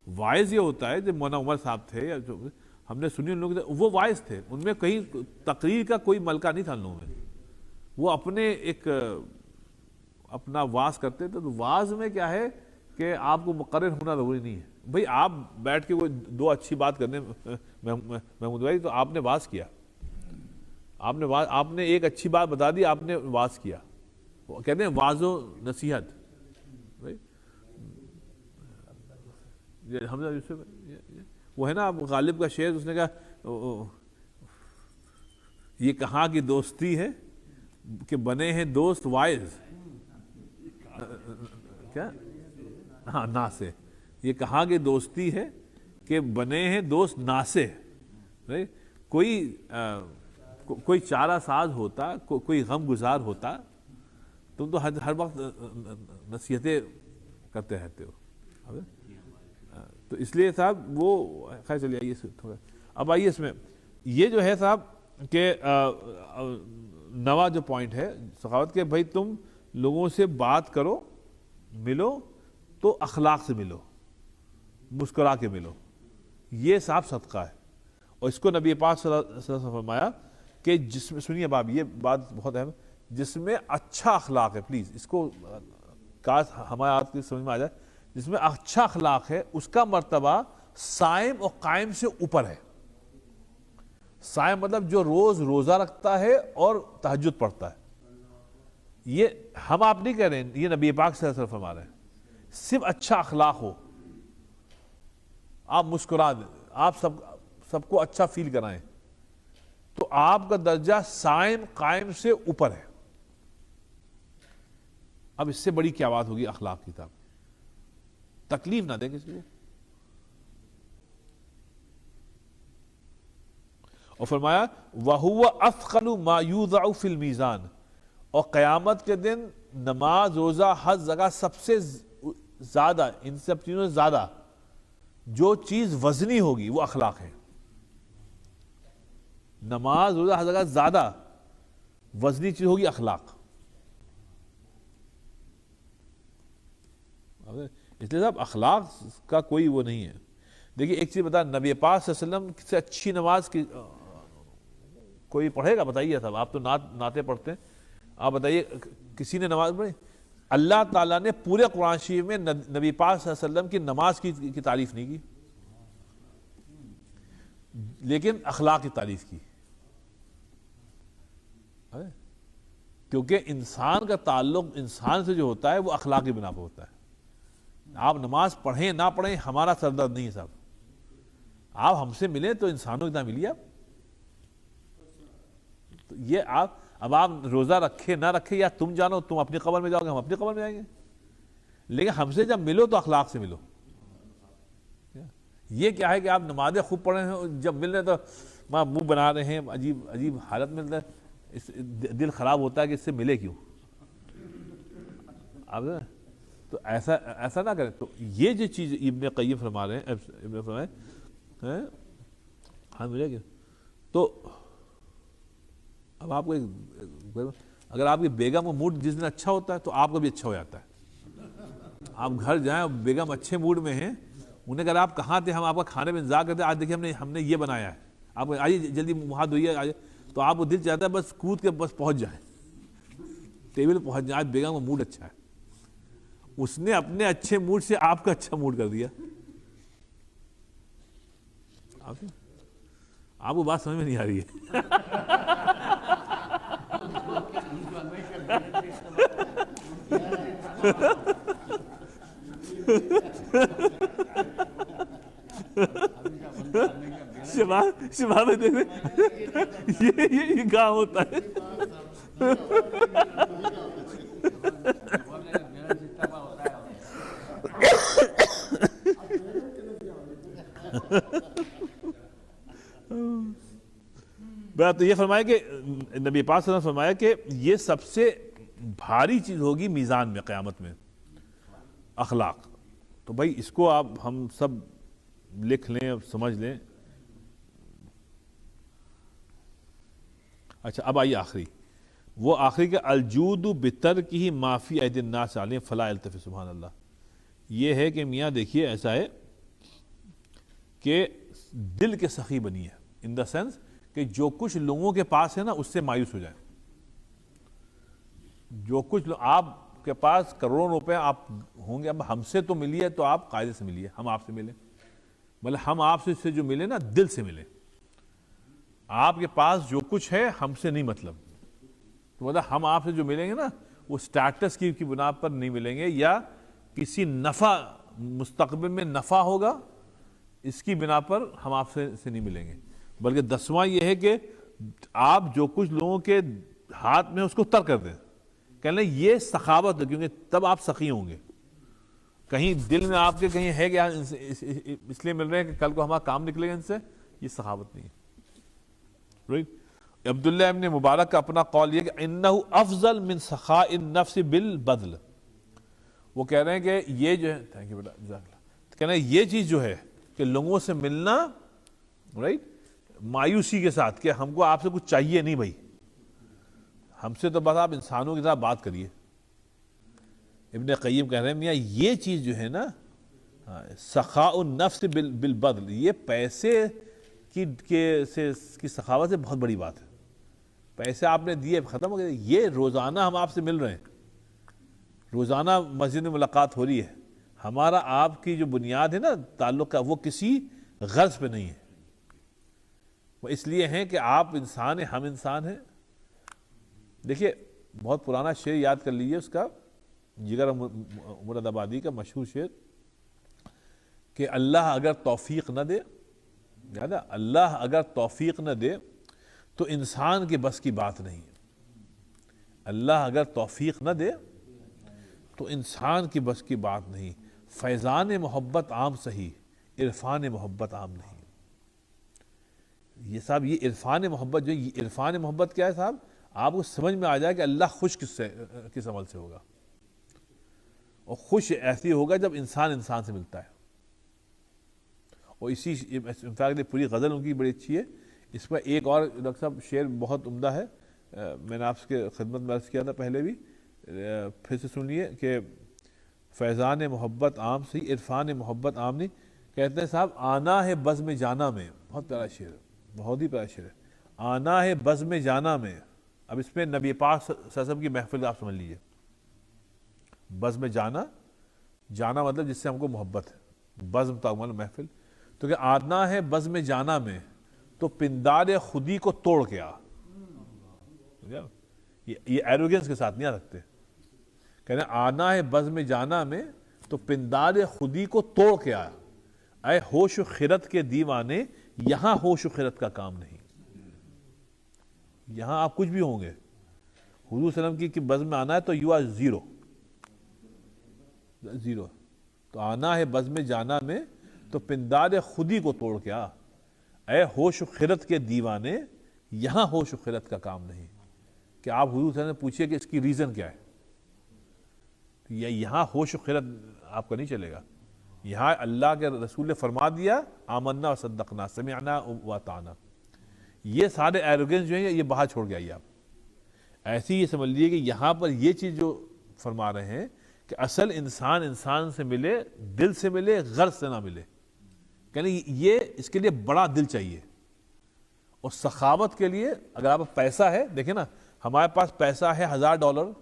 واعظ یہ ہوتا ہے جب مولانا عمر صاحب تھے یا جو ہم نے سنی ان لوگوں سے، وہ واعظ تھے، ان میں کہیں تقریر کا کوئی ملکہ نہیں تھا ان لوگوں میں. وہ اپنے ایک اپنا واعظ کرتے تھے. تو واعظ میں کیا ہے کہ آپ کو مقرر ہونا ضروری نہیں ہے. بھئی آپ بیٹھ کے وہ 2 اچھی بات کرنے محمود بھائی، تو آپ نے واعظ کیا، آپ نے ایک اچھی بات بتا دی، آپ نے واعظ کیا. کہتے ہیں واعظ و نصیحت. حمزہ یوسف وہ ہے نا غالب کا شعر، اس نے کہا یہ کہاں کی دوستی ہے کہ بنے ہیں دوست واعظ، کیا ہاں ناسے، یہ کہاں کی دوستی ہے کہ بنے ہیں دوست ناسے. کوئی چارہ ساز ہوتا، کوئی غم گزار ہوتا، تم تو ہر وقت نصیحتیں کرتے رہتے ہو. تو اس لیے صاحب وہ خیر چلیے آئیے تھوڑا اب آئیے اس میں یہ جو ہے صاحب کہ نواں جو پوائنٹ ہے سخاوت کے، بھائی تم لوگوں سے بات کرو، ملو تو اخلاق سے ملو، مسکرا کے ملو. یہ صاحب صدقہ ہے. اور اس کو نبی پاک صلی اللہ علیہ وسلم نے فرمایا کہ جس میں، سنیے باب، یہ بات بہت اہم، جس میں اچھا اخلاق ہے، پلیز اس کو کاش ہمارے آپ کی سمجھ میں آ جائے، جس میں اچھا اخلاق ہے اس کا مرتبہ صائم اور قائم سے اوپر ہے. صائم مطلب جو روز روزہ رکھتا ہے اور تہجد پڑھتا ہے. یہ ہم آپ نہیں کہہ رہے ہیں، یہ نبی پاک صلی اللہ علیہ وسلم فرما رہے ہیں. صرف اچھا اخلاق ہو، آپ مسکرا دیں، آپ سب کو اچھا فیل کرائیں، تو آپ کا درجہ صائم قائم سے اوپر ہے. اب اس سے بڑی کیا بات ہوگی اخلاق کی. تکلیف نہ دے کسی کو. اور فرمایا وَهُوَ أَثْقَلُ مَا يُوضَعُ فِي الْمِيزَانِ، اور قیامت کے دن نماز روزہ ہر جگہ سب سے زیادہ، ان سب چیزوں سے زیادہ جو چیز وزنی ہوگی وہ اخلاق ہے. نماز روزہ ہر جگہ زیادہ وزنی چیز ہوگی اخلاق. اس لیے صاحب اخلاق کا کوئی وہ نہیں ہے. دیکھیے ایک چیز بتا، نبی پاک صلی اللہ علیہ وسلم سے اچھی نماز کی کوئی پڑھے گا؟ بتائیے صاحب، آپ تو نعتیں پڑھتے ہیں، آپ بتائیے کسی نے نماز پڑھی؟ اللہ تعالیٰ نے پورے قرآن شریف میں نبی پاک صلی اللہ علیہ وسلم کی نماز کی تعریف نہیں کی، لیکن اخلاق کی تعریف کی. کیونکہ انسان کا تعلق انسان سے جو ہوتا ہے وہ اخلاقی بنا پہ ہوتا ہے. آپ نماز پڑھیں نہ پڑھیں ہمارا سردرد نہیں ہے صاحب. آپ ہم سے ملیں تو انسانوں کی طرح ملیے آپ. تو یہ اب آپ روزہ رکھے نہ رکھے یا تم جانو، تم اپنی قبر میں جاؤ گے، ہم اپنی قبر میں جائیں گے، لیکن ہم سے جب ملو تو اخلاق سے ملو. یہ کیا ہے کہ آپ نمازیں خوب پڑھ رہے ہیں، جب مل رہے تو منہ بنا رہے ہیں، عجیب عجیب حالت میں دل خراب ہوتا ہے کہ اس سے ملے کیوں. اب تو ایسا نہ کریں. تو یہ جو چیز ابن قیم فرما رہے ہیں، ابن فرمائے ہاں ملے گا. تو اب آپ کو اگر آپ کی بیگم کا موڈ جس دن اچھا ہوتا ہے تو آپ کا بھی اچھا ہو جاتا ہے. آپ گھر جائیں اور بیگم اچھے موڈ میں ہیں، انہیں اگر آپ کہاں تھے، ہم آپ کا کھانے میں انتظار کرتے ہیں، آج دیکھیے ہم نے یہ بنایا ہے، آپ آئیے جلدی ہاتھ دھوئیے آئیے، تو آپ کو دل چاہتا ہے بس کود کے بس پہنچ جائیں، ٹیبل پہنچ جائیں. آج بیگم کا موڈ اچھا ہے، اس نے اپنے اچھے موڈ سے آپ کا اچھا موڈ کر دیا. آپ کو بات سمجھ میں نہیں آ رہی ہے. شباب یہ کام ہوتا ہے. تو یہ فرمایا کہ نبی پاک صلی اللہ علیہ وسلم نے فرمایا کہ یہ سب سے بھاری چیز ہوگی میزان میں قیامت میں، اخلاق. تو بھائی اس کو آپ ہم سب لکھ لیں اور سمجھ لیں. اچھا اب آئیے آخری، وہ آخری کہ الجود بترکہ ما فی ایدی الناس علیہ فلا یلتفت. سبحان اللہ. یہ ہے کہ میاں دیکھیے ایسا ہے کہ دل کے سخی بنی ہے، ان دا سینس کہ جو کچھ لوگوں کے پاس ہے نا اس سے مایوس ہو جائیں. جو کچھ آپ کے پاس کروڑوں روپے آپ ہوں گے، اب ہم سے تو ملیے تو آپ قاعدے سے ملیے، ہم آپ سے ملیں، مطلب ہم آپ سے جو ملے نا دل سے ملے. آپ کے پاس جو کچھ ہے ہم سے نہیں مطلب، تو مطلب ہم آپ سے جو ملیں گے نا وہ سٹیٹس کی بنا پر نہیں ملیں گے، یا کسی نفع مستقبل میں نفع ہوگا اس کی بنا پر ہم آپ سے نہیں ملیں گے. بلکہ 10واں یہ ہے کہ آپ جو کچھ لوگوں کے ہاتھ میں اس کو ترک کر دیں. کہنے یہ سخاوت ہے، کیونکہ تب آپ سخی ہوں گے. کہیں دل میں آپ کے کہیں ہے کہ اس لیے مل رہے ہیں کہ کل کو ہمارا کام نکلے گا ان سے، یہ سخاوت نہیں ہے. عبداللہ ابن مبارک کا اپنا قول یہ کہ انہ افضل من سخاء النفس بالبذل. وہ کہہ رہے ہیں کہ یہ جو ہے، تھینک یو بیٹا جزاک اللہ، کہہ رہے ہیں یہ چیز جو ہے کہ لوگوں سے ملنا مایوسی کے ساتھ کہ ہم کو آپ سے کچھ چاہیے نہیں بھائی، ہم سے تو بس آپ انسانوں کے ساتھ بات کریے. ابن قیم کہہ رہے ہیں میاں یہ چیز جو ہے نا سخاء النفس بالبذل، یہ پیسے کی سخاوت سے بہت بڑی بات ہے. پیسے آپ نے دیے ختم ہو گئے، یہ روزانہ ہم آپ سے مل رہے ہیں، روزانہ مسجد میں ملاقات ہو رہی ہے، ہمارا آپ کی جو بنیاد ہے نا تعلق کا وہ کسی غرض پہ نہیں ہے، وہ اس لیے ہیں کہ آپ انسان ہیں ہم انسان ہیں. دیکھیے بہت پرانا شعر یاد کر لیجیے، اس کا جگر مراد آبادی کا مشہور شعر کہ اللہ اگر توفیق نہ دے، یاد ہے اللہ اگر توفیق نہ دے تو انسان کے بس کی بات نہیں. اللہ اگر توفیق نہ دے تو انسان کی بس کی بات نہیں. فیضان محبت عام صحیح، عرفان محبت عام نہیں. یہ صاحب یہ عرفان محبت جو یہ عرفان محبت کیا ہے صاحب، آپ کو سمجھ میں آ جائے کہ اللہ خوش کس عمل سے ہوگا. اور خوش ایسی ہوگا جب انسان انسان سے ملتا ہے. اور اسی انفیکٹ پوری غزل ان کی بڑی اچھی ہے. اس پر ایک اور ڈاکٹر صاحب شعر بہت عمدہ ہے، میں نے آپ کے خدمت میں عرض کیا تھا پہلے بھی، پھر سے سنیے کہ فیضان محبت عام سی عرفان محبت عام نہیں. کہتے ہیں صاحب آنا ہے بزم جانا میں، بہت پیارا شعر ہے، بہت ہی پیارا شعر ہے. آنا ہے بزم جانا میں. اب اس میں نبی پاک صلی اللہ علیہ وسلم کی محفل آپ سمجھ لیجیے. بزم جانا، جانا مطلب جس سے ہم کو محبت ہے، بزم تعمل محفل. تو کہ آنا ہے بزم جانا میں تو پندار خودی کو توڑ کے آ. یہ ایروگنس کے ساتھ نہیں آ سکتے. کہنا آنا ہے بزم جانا میں تو پندار خودی کو توڑ کے آ. اے ہوش و خرد کے دیوانے، یہاں ہوش و خرد کا کام نہیں. یہاں آپ کچھ بھی ہوں گے، حضور صلی اللہ علیہ وسلم کی بزم میں آنا ہے تو یو آر زیرو. تو آنا ہے بزم جانا میں تو پندار خودی کو توڑ کے آ. اے ہوش و خرد کے دیوانے، یہاں ہوش و خرد کا کام نہیں. کہ آپ حضور صلی اللہ علیہ وسلم سے پوچھئے کہ اس کی ریزن کیا ہے. یہاں ہوش و خرد آپ کا نہیں چلے گا. یہاں اللہ کے رسول نے فرما دیا آمنا و صدقنا سمعنا و اطعنا. یہ سارے ایروگنس جو ہیں یہ باہر چھوڑ کے آئیے آپ. ایسی یہ سمجھ لیجیے کہ یہاں پر یہ چیز جو فرما رہے ہیں کہ اصل انسان انسان سے ملے، دل سے ملے، غرض سے نہ ملے. یعنی یہ اس کے لیے بڑا دل چاہیے. اور سخاوت کے لیے اگر آپ پیسہ ہے، دیکھیں نا ہمارے پاس پیسہ ہے $1000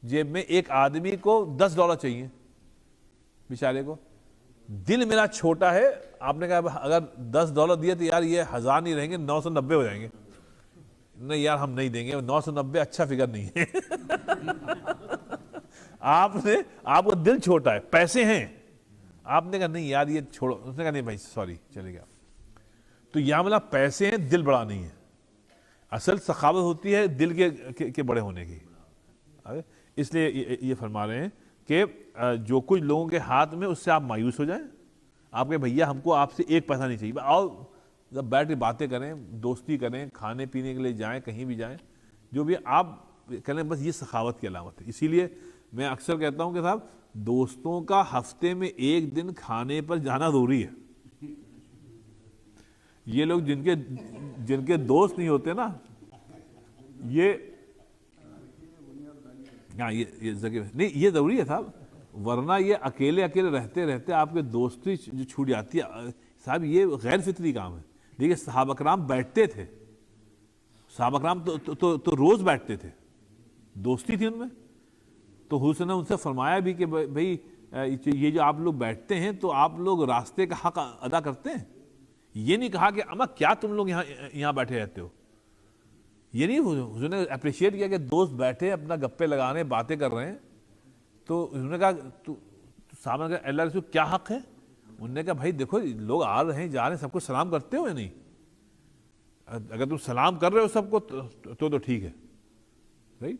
جیب میں، ایک آدمی کو $10 چاہیے بیچارے کو. دل میرا چھوٹا ہے، آپ نے کہا اگر $10 دیے تو یار یہ 1000 نہیں رہیں گے، 990 ہو جائیں گے. نہیں یار ہم نہیں دیں گے، 990 اچھا فگر نہیں ہے. آپ کا دل چھوٹا ہے، پیسے ہیں، آپ نے کہا نہیں یار یہ چھوڑو. اس نے کہا نہیں بھائی سوری چلے گا. تو یہاں مطلب پیسے ہیں، دل بڑا نہیں ہے. اصل سخاوت ہوتی ہے دل کے بڑے ہونے کی. اس لیے یہ فرما رہے ہیں کہ جو کچھ لوگوں کے ہاتھ میں اس سے آپ مایوس ہو جائیں. آپ کے بھیا ہم کو آپ سے ایک پیسہ نہیں چاہیے، آؤ جب بیٹھ کے باتیں کریں, دوستی کریں, کھانے پینے کے لیے جائیں, کہیں بھی جائیں, جو بھی آپ کریں, بس یہ سخاوت کی علامت ہے. اسی لیے میں اکثر کہتا ہوں کہ صاحب دوستوں کا ہفتے میں ایک دن کھانے پر جانا ضروری ہے. یہ لوگ جن کے دوست نہیں ہوتے نا, یہ نہیں, یہ ضروری ہے صاحب, ورنہ یہ اکیلے رہتے رہتے آپ کے دوستی جو چھوٹ جاتی ہے صاحب, یہ غیر فطری کام ہے. دیکھیے صحابہ کرام بیٹھتے تھے, صحابہ کرام تو روز بیٹھتے تھے, دوستی تھی ان میں. تو حضور نے ان سے فرمایا بھی کہ بھئی یہ جو آپ لوگ بیٹھتے ہیں تو آپ لوگ راستے کا حق ادا کرتے ہیں. یہ نہیں کہا کہ اما کیا تم لوگ یہاں بیٹھے رہتے ہو, یہ نہیں. حضور نے اپریشیٹ کیا کہ دوست بیٹھے اپنا گپے لگانے, باتیں کر رہے ہیں. تو انہوں نے کہا تو صحابہ نے کہا اللہ رسول کیا حق ہے؟ انہوں نے کہا بھائی دیکھو لوگ آ رہے ہیں جا رہے ہیں, سب کو سلام کرتے ہو یا نہیں؟ اگر تم سلام کر رہے ہو سب کو تو ٹھیک ہے, رائٹ.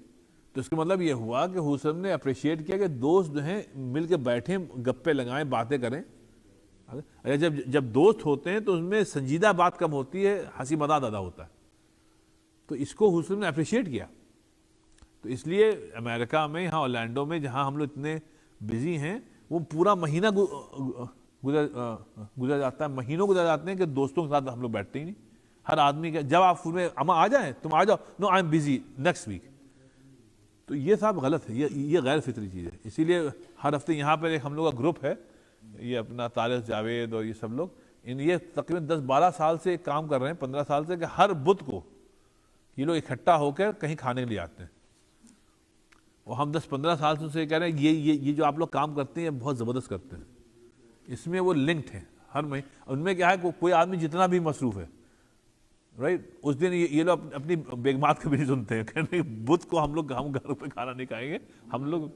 تو اس کا مطلب یہ ہوا کہ حسن نے اپریشیٹ کیا کہ دوست جو ہیں مل کے بیٹھیں, گپے لگائیں, باتیں کریں. جب دوست ہوتے ہیں تو اس میں سنجیدہ بات کم ہوتی ہے, ہنسی مذاق زیادہ ہوتا ہے. تو اس کو حسن نے اپریشیٹ کیا. تو اس لیے امریکہ میں, یہاں اورلینڈو میں جہاں ہم لوگ اتنے بزی ہیں, وہ پورا مہینہ گزر جاتا ہے, مہینوں گزر جاتے ہیں کہ دوستوں کے ساتھ ہم لوگ بیٹھتے ہی نہیں. ہر آدمی کا جب آپ میں اما آ جائیں, تم آ جاؤ, no I am busy next week. تو یہ صاحب غلط ہے, یہ غیر فطری چیز ہے. اسی لیے ہر ہفتے یہاں پر ایک ہم لوگ کا گروپ ہے, یہ اپنا طارق جاوید اور یہ سب لوگ, یہ تقریباً 10-12 سال سے کام کر رہے ہیں, 15 سال سے, کہ ہر بدھ کو یہ لوگ اکٹھا ہو کر کہیں کھانے کے لیے آتے ہیں. اور ہم 10-15 سال سے اسے کہہ رہے ہیں یہ جو آپ لوگ کام کرتے ہیں یہ بہت زبردست کرتے ہیں. اس میں وہ لنکڈ ہیں ہر مہینے. ان میں کیا ہے, کوئی آدمی جتنا بھی مصروف ہے, رائٹ, اس دن یہ لوگ اپنی بیگمات کا بھی نہیں سنتے ہیں, کہتے ہیں بدھ کو ہم گھر پہ کھانا نہیں کھائیں گے ہم لوگ.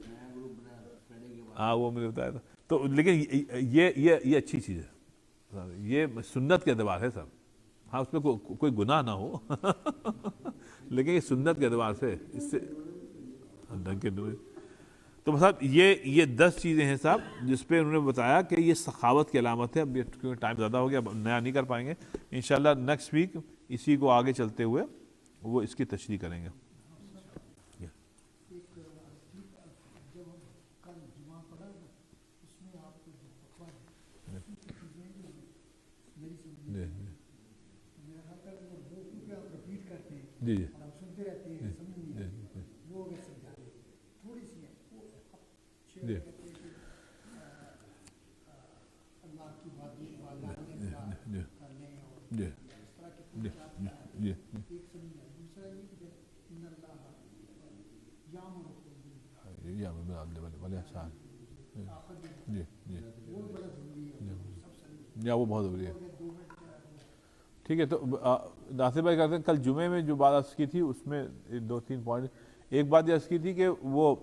ہاں وہ مجھے بتایا تھا. تو لیکن یہ اچھی چیز ہے, یہ سنت کے اعتبار ہے سب. ہاں اس میں کوئی گناہ نہ ہو لیکن یہ سنت کے اعتبار سے اس سے. تو صاحب یہ 10 چیزیں ہیں صاحب جس پہ انہوں نے بتایا کہ یہ سخاوت کی علامت ہے. اب کیونکہ ٹائم زیادہ ہو گیا, اب نیا نہیں کر پائیں گے انشاءاللہ. نیکسٹ ویک اسی کو آگے چلتے ہوئے وہ اس کی تشریح کریں گے. جی جی وہ بہت ضروری ہے. ٹھیک ہے, تو ناصر بھائی کہتے ہیں کل جمعے میں جو بات عرض کی تھی اس میں 2-3 پوائنٹ. ایک بات یہ عرض کی تھی کہ وہ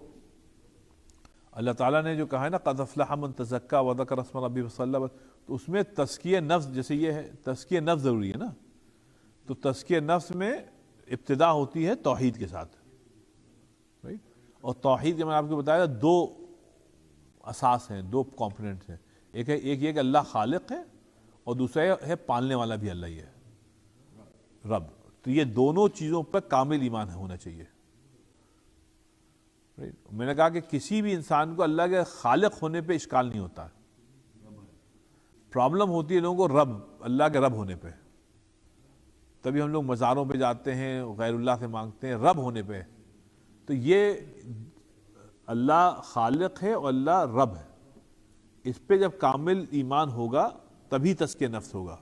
اللہ تعالیٰ نے جو کہا ہے نا قد افلح من تزکا وذکر اسم ربہ فصلی, تو اس میں تزکیہ نفس, جیسے یہ ہے تزکیہ نفس ضروری ہے نا. تو تزکیہ نفس میں ابتدا ہوتی ہے توحید کے ساتھ, رائٹ. اور توحید کے میں نے آپ کو بتایا 2 اساس ہیں, 2 کمپوننٹس ہیں. ایک یہ کہ اللہ خالق ہے, اور دوسرا ہے پالنے والا بھی اللہ ہی ہے, رب. تو یہ دونوں چیزوں پر کامل ایمان ہونا چاہیے. میں نے کہا کہ کسی بھی انسان کو اللہ کے خالق ہونے پہ اشکال نہیں ہوتا, پرابلم ہوتی ہے لوگوں کو اللہ کے رب ہونے پہ. تبھی ہم لوگ مزاروں پہ جاتے ہیں, غیر اللہ سے مانگتے ہیں رب ہونے پہ. تو یہ اللہ خالق ہے اور اللہ رب ہے, اس پہ جب کامل ایمان ہوگا تبھی تزکیہ نفس ہوگا,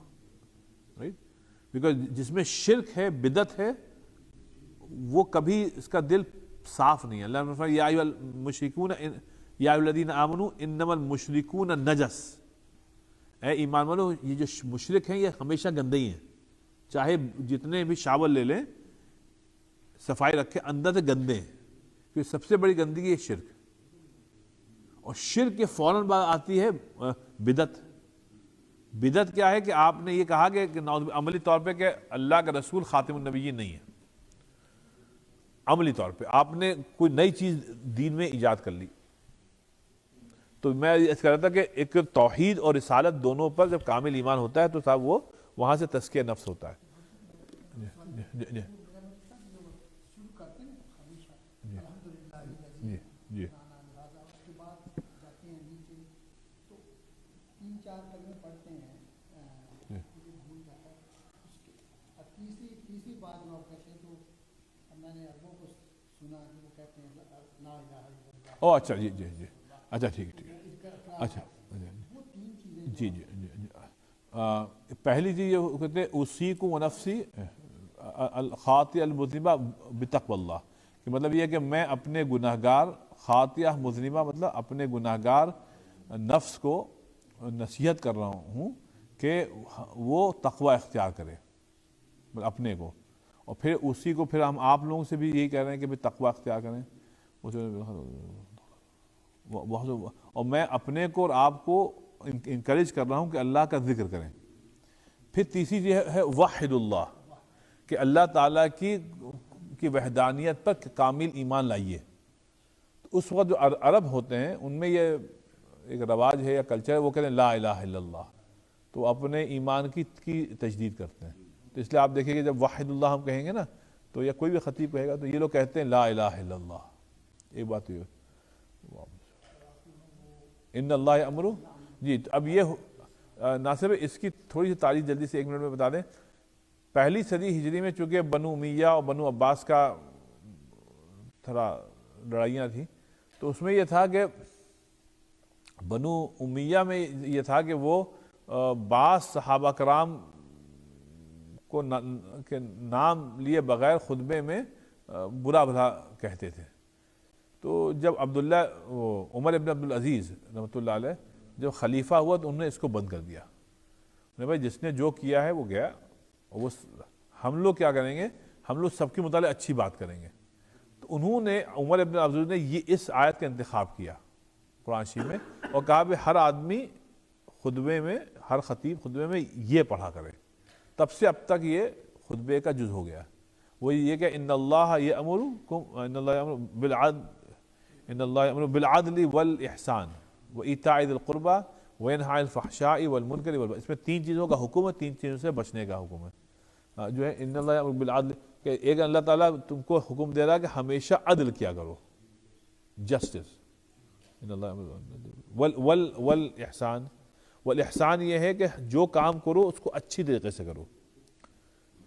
رائٹ. بیکاز جس میں شرک ہے, بدعت ہے, وہ کبھی اس کا دل صاف نہیں ہے. اللہ نے فرمایا یا ایھا المشرکون یا ایھا الذین آمنوا انما المشرکون نجس, اے ایمان والو یہ جو مشرک ہیں یہ ہمیشہ گندے ہی ہیں, چاہے جتنے بھی شاول لے لیں, صفائی رکھے, اندر سے گندے ہیں. کیونکہ سب سے بڑی گندگی ہے شرک, اور شرک کے فوراً بعد آتی ہے بدعت. بدعت کیا ہے کہ آپ نے یہ کہا کہ عملی طور پہ کہ اللہ کا رسول خاتم النبیین نہیں ہے. عملی طور پہ آپ نے کوئی نئی چیز دین میں ایجاد کر لی. تو میں اس کہہ رہا تھا کہ ایک توحید اور رسالت دونوں پر جب کامل ایمان ہوتا ہے تو صاحب وہ وہاں سے تزکیہ نفس ہوتا ہے. جی شروع کرتے ہیں ہمیشہ جی الحمدللہ جی جی اس کے بعد جاتے ہیں نیچے تو 3-4 کلمے پڑھتے ہیں مجھے بھول جاتا ہے اس کے اور تیسری بات میں کہتے ہیں تو میں نے عربوں کو سنا کہ وہ کہتے ہیں لا الہ الا اللہ. او اچھا جی جی جی اچھا ٹھیک ہے اچھا وہ 3 چیزیں جی جی جی. پہلی چیز یہ کہتے ہیں اوصیکم ونفسی الخاطئہ المذنبہ بتقوی اللہ، کہ مطلب یہ ہے کہ میں اپنے گناہ گار خاطئہ مذنبہ مطلب اپنے گناہ گار نفس کو نصیحت کر رہا ہوں کہ وہ تقوی اختیار کرے اپنے کو. اور پھر اسی کو پھر ہم آپ لوگوں سے بھی یہی کہہ رہے ہیں کہ بھی تقوی اختیار کریں. اور میں اپنے کو اور آپ کو انکریج کر رہا ہوں کہ اللہ کا ذکر کریں. پھر تیسری چیز ہے وحد اللہ، کہ اللہ تعالیٰ کی وحدانیت پر کامل ایمان لائیے. تو اس وقت جو عرب ہوتے ہیں ان میں یہ ایک رواج ہے یا کلچر ہے، وہ کہتے ہیں لا الہ الا اللہ، تو اپنے ایمان کی تجدید کرتے ہیں. تو اس لیے آپ دیکھیں گے جب وحد اللہ ہم کہیں گے نا تو یا کوئی بھی خطیب کہے گا تو یہ لوگ کہتے ہیں لا الہ الا اللہ. ایک بات یہ ان اللہ امر. جی اب یہ ناصر اس کی تھوڑی سی تاریخ جلدی سے 1 منٹ میں بتا دیں. پہلی صدی ہجری میں چونکہ بنو امیہ اور بنو عباس کا تھوڑا لڑائیاں تھیں، تو اس میں یہ تھا کہ بنو امیہ میں یہ تھا کہ وہ بعض صحابہ کرام کو کے نام لیے بغیر خطبے میں برا بھلا کہتے تھے. تو جب عبداللہ عمر ابن عبدالعزیز رحمۃ اللہ علیہ جب خلیفہ ہوا تو انہوں نے اس کو بند کر دیا. بھائی جس نے جو کیا ہے وہ گیا، وہ ہم لوگ کیا کریں گے، ہم لوگ سب کے متعلق اچھی بات کریں گے. تو انہوں نے عمر ابن عبدالعزیز نے یہ اس آیت کا انتخاب کیا قرآن شریف میں اور کہا کہ ہر آدمی خطبے میں، ہر خطیب خطبے میں یہ پڑھا کرے. تب سے اب تک یہ خطبے کا جز ہو گیا. وہ یہ کہ ان اللہ یأمرکم ان اللہ یأمر بالعدل والاحسان وایتاء ذی القربى وینہی عن الفحشاء والمنکر والبغی. اس میں 3 چیزوں کا حکم ہے، 3 چیزوں سے بچنے کا حکم ہے. جو ہے ان اللہ یأمر بالعدل، کہ ایک اللہ تعالیٰ تم کو حکم دے رہا ہے کہ ہمیشہ عدل کیا کرو، جسٹس. ان اللہ والاحسان، والاحسان یہ ہے کہ جو کام کرو اس کو اچھی طریقے سے کرو.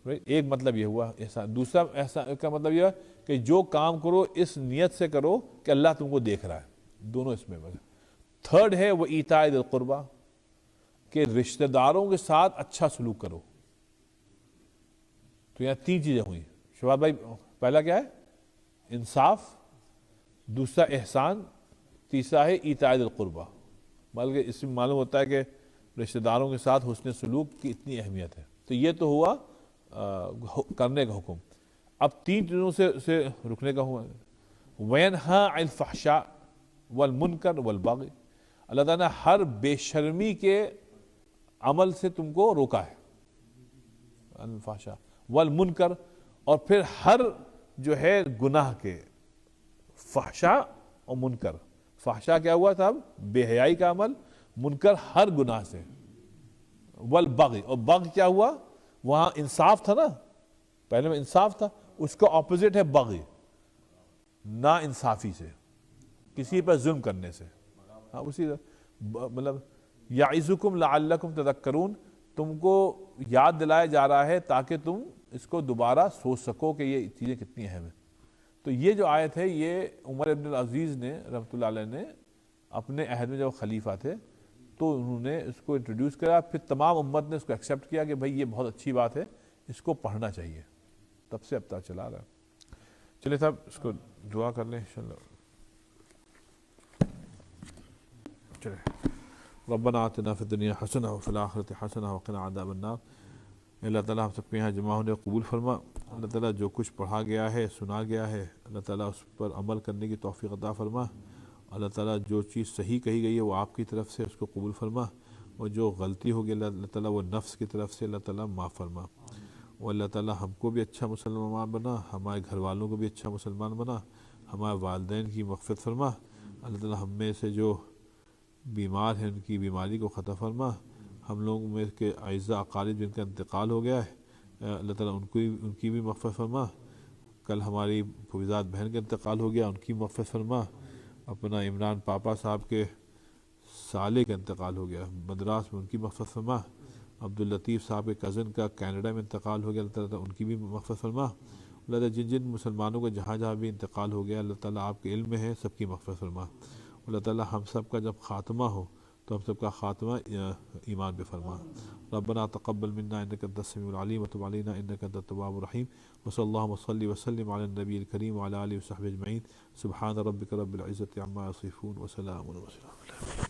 ایک مطلب یہ ہوا احسان. دوسرا احسان کا مطلب یہ ہے کہ جو کام کرو اس نیت سے کرو کہ اللہ تم کو دیکھ رہا ہے. دونوں اس میں. تھرڈ ہے وہ ایتاء ذی القربی، کہ رشتہ داروں کے ساتھ اچھا سلوک کرو. تو یہاں 3 چیزیں ہوئیں. شباب بھائی پہلا کیا ہے؟ انصاف، دوسرا احسان، تیسرا ہے ایتاء ذی القربی. بلکہ اس میں معلوم ہوتا ہے کہ رشتہ داروں کے ساتھ حسن سلوک کی اتنی اہمیت ہے. تو یہ تو ہوا کرنے کا حکم. اب 3 چیزوں سے رکنے کا ہوا. وینہی عن الفحشاء والمنکر والبغی، اللہ تعالیٰ نے ہر بے شرمی کے عمل سے تم کو روکا ہے. الفحشاء والمنکر، اور پھر ہر جو ہے گناہ کے، فحشاء اور منکر. فحشاء کیا ہوا تھا؟ اب بے حیائی کا عمل. منکر ہر گناہ سے. والبغی، اور بغی کیا ہوا؟ وہاں انصاف تھا نا، پہلے میں انصاف تھا، اس کا اپوزٹ ہے بغی، نا انصافی سے، کسی پر ظلم کرنے سے. اسی مطلب یعظکم لعلکم تذکرون، تم کو یاد دلایا جا رہا ہے تاکہ تم اس کو دوبارہ سوچ سکو کہ یہ چیزیں کتنی اہم ہیں. تو یہ جو آیت ہے یہ عمر ابن العزیز نے رحمۃ اللہ علیہ نے اپنے عہد میں جب خلیفہ تھے تو انہوں نے اس کو انٹروڈیوس کرا. پھر تمام امت نے اس کو ایکسیپٹ کیا کہ بھائی یہ بہت اچھی بات ہے، اس کو پڑھنا چاہیے. تب سے اب تک چلا رہا ہے. چلے صاحب اس کو دعا کر لیں انشاءاللہ. چلے. ربنا آتنا فی الدنیا حسنہ وفی الآخرۃ حسنہ وقنا عذاب النار. اللہ تعالیٰ ہم سب کے یہاں جمع ہونے قبول فرما. اللہ تعالیٰ جو کچھ پڑھا گیا ہے، سنا گیا ہے، اللہ تعالیٰ اس پر عمل کرنے کی توفیق عطا فرما. اللہ تعالیٰ جو چیز صحیح کہی گئی ہے وہ آپ کی طرف سے، اس کو قبول فرما. اور جو غلطی ہوگی اللہ تعالیٰ وہ نفس کی طرف سے اللہ تعالیٰ معاف فرما. اور اللہ تعالیٰ ہم کو بھی اچھا مسلمان بنا، ہمارے گھر والوں کو بھی اچھا مسلمان بنا، ہمارے والدین کی مغفرت فرما. اللہ تعالیٰ ہم میں سے جو بیمار ہیں ان کی بیماری کو ختم فرما. ہم لوگوں میں کے اعزاء اقارب جن کا انتقال ہو گیا ہے اللہ تعالیٰ ان کی بھی مغفرت فرما. کل ہماری پھوپھیزاد بہن کا انتقال ہو گیا، ان کی مغفرت فرما. اپنا عمران پاپا صاحب کے سالے کا انتقال ہو گیا مدراس میں، ان کی مغفرت فرما. عبداللطیف صاحب کے کزن کا کینیڈا میں انتقال ہو گیا، اللہ تعالیٰ ان کی بھی مغفرت فرما. اللہ تعالیٰ جن جن مسلمانوں کا جہاں جہاں بھی انتقال ہو گیا اللہ تعالیٰ آپ کے علم میں ہے، سب کی مغفرت فرما. اللہ تعالیٰ ہم سب کا جب خاتمہ ہو تو ہم سب کا خاتمہ ایمان پہ فرما. ربنا تقبل منا انک انت السمیع العلیم وتب علینا انک انت التواب الرحیم. وصلی اللہ وسلم وسلم علی النبی الکریم وعلی آلہ وصحبہ اجمعین. سبحان ربک رب العزۃ عما یصفون وسلام علی المرسلین.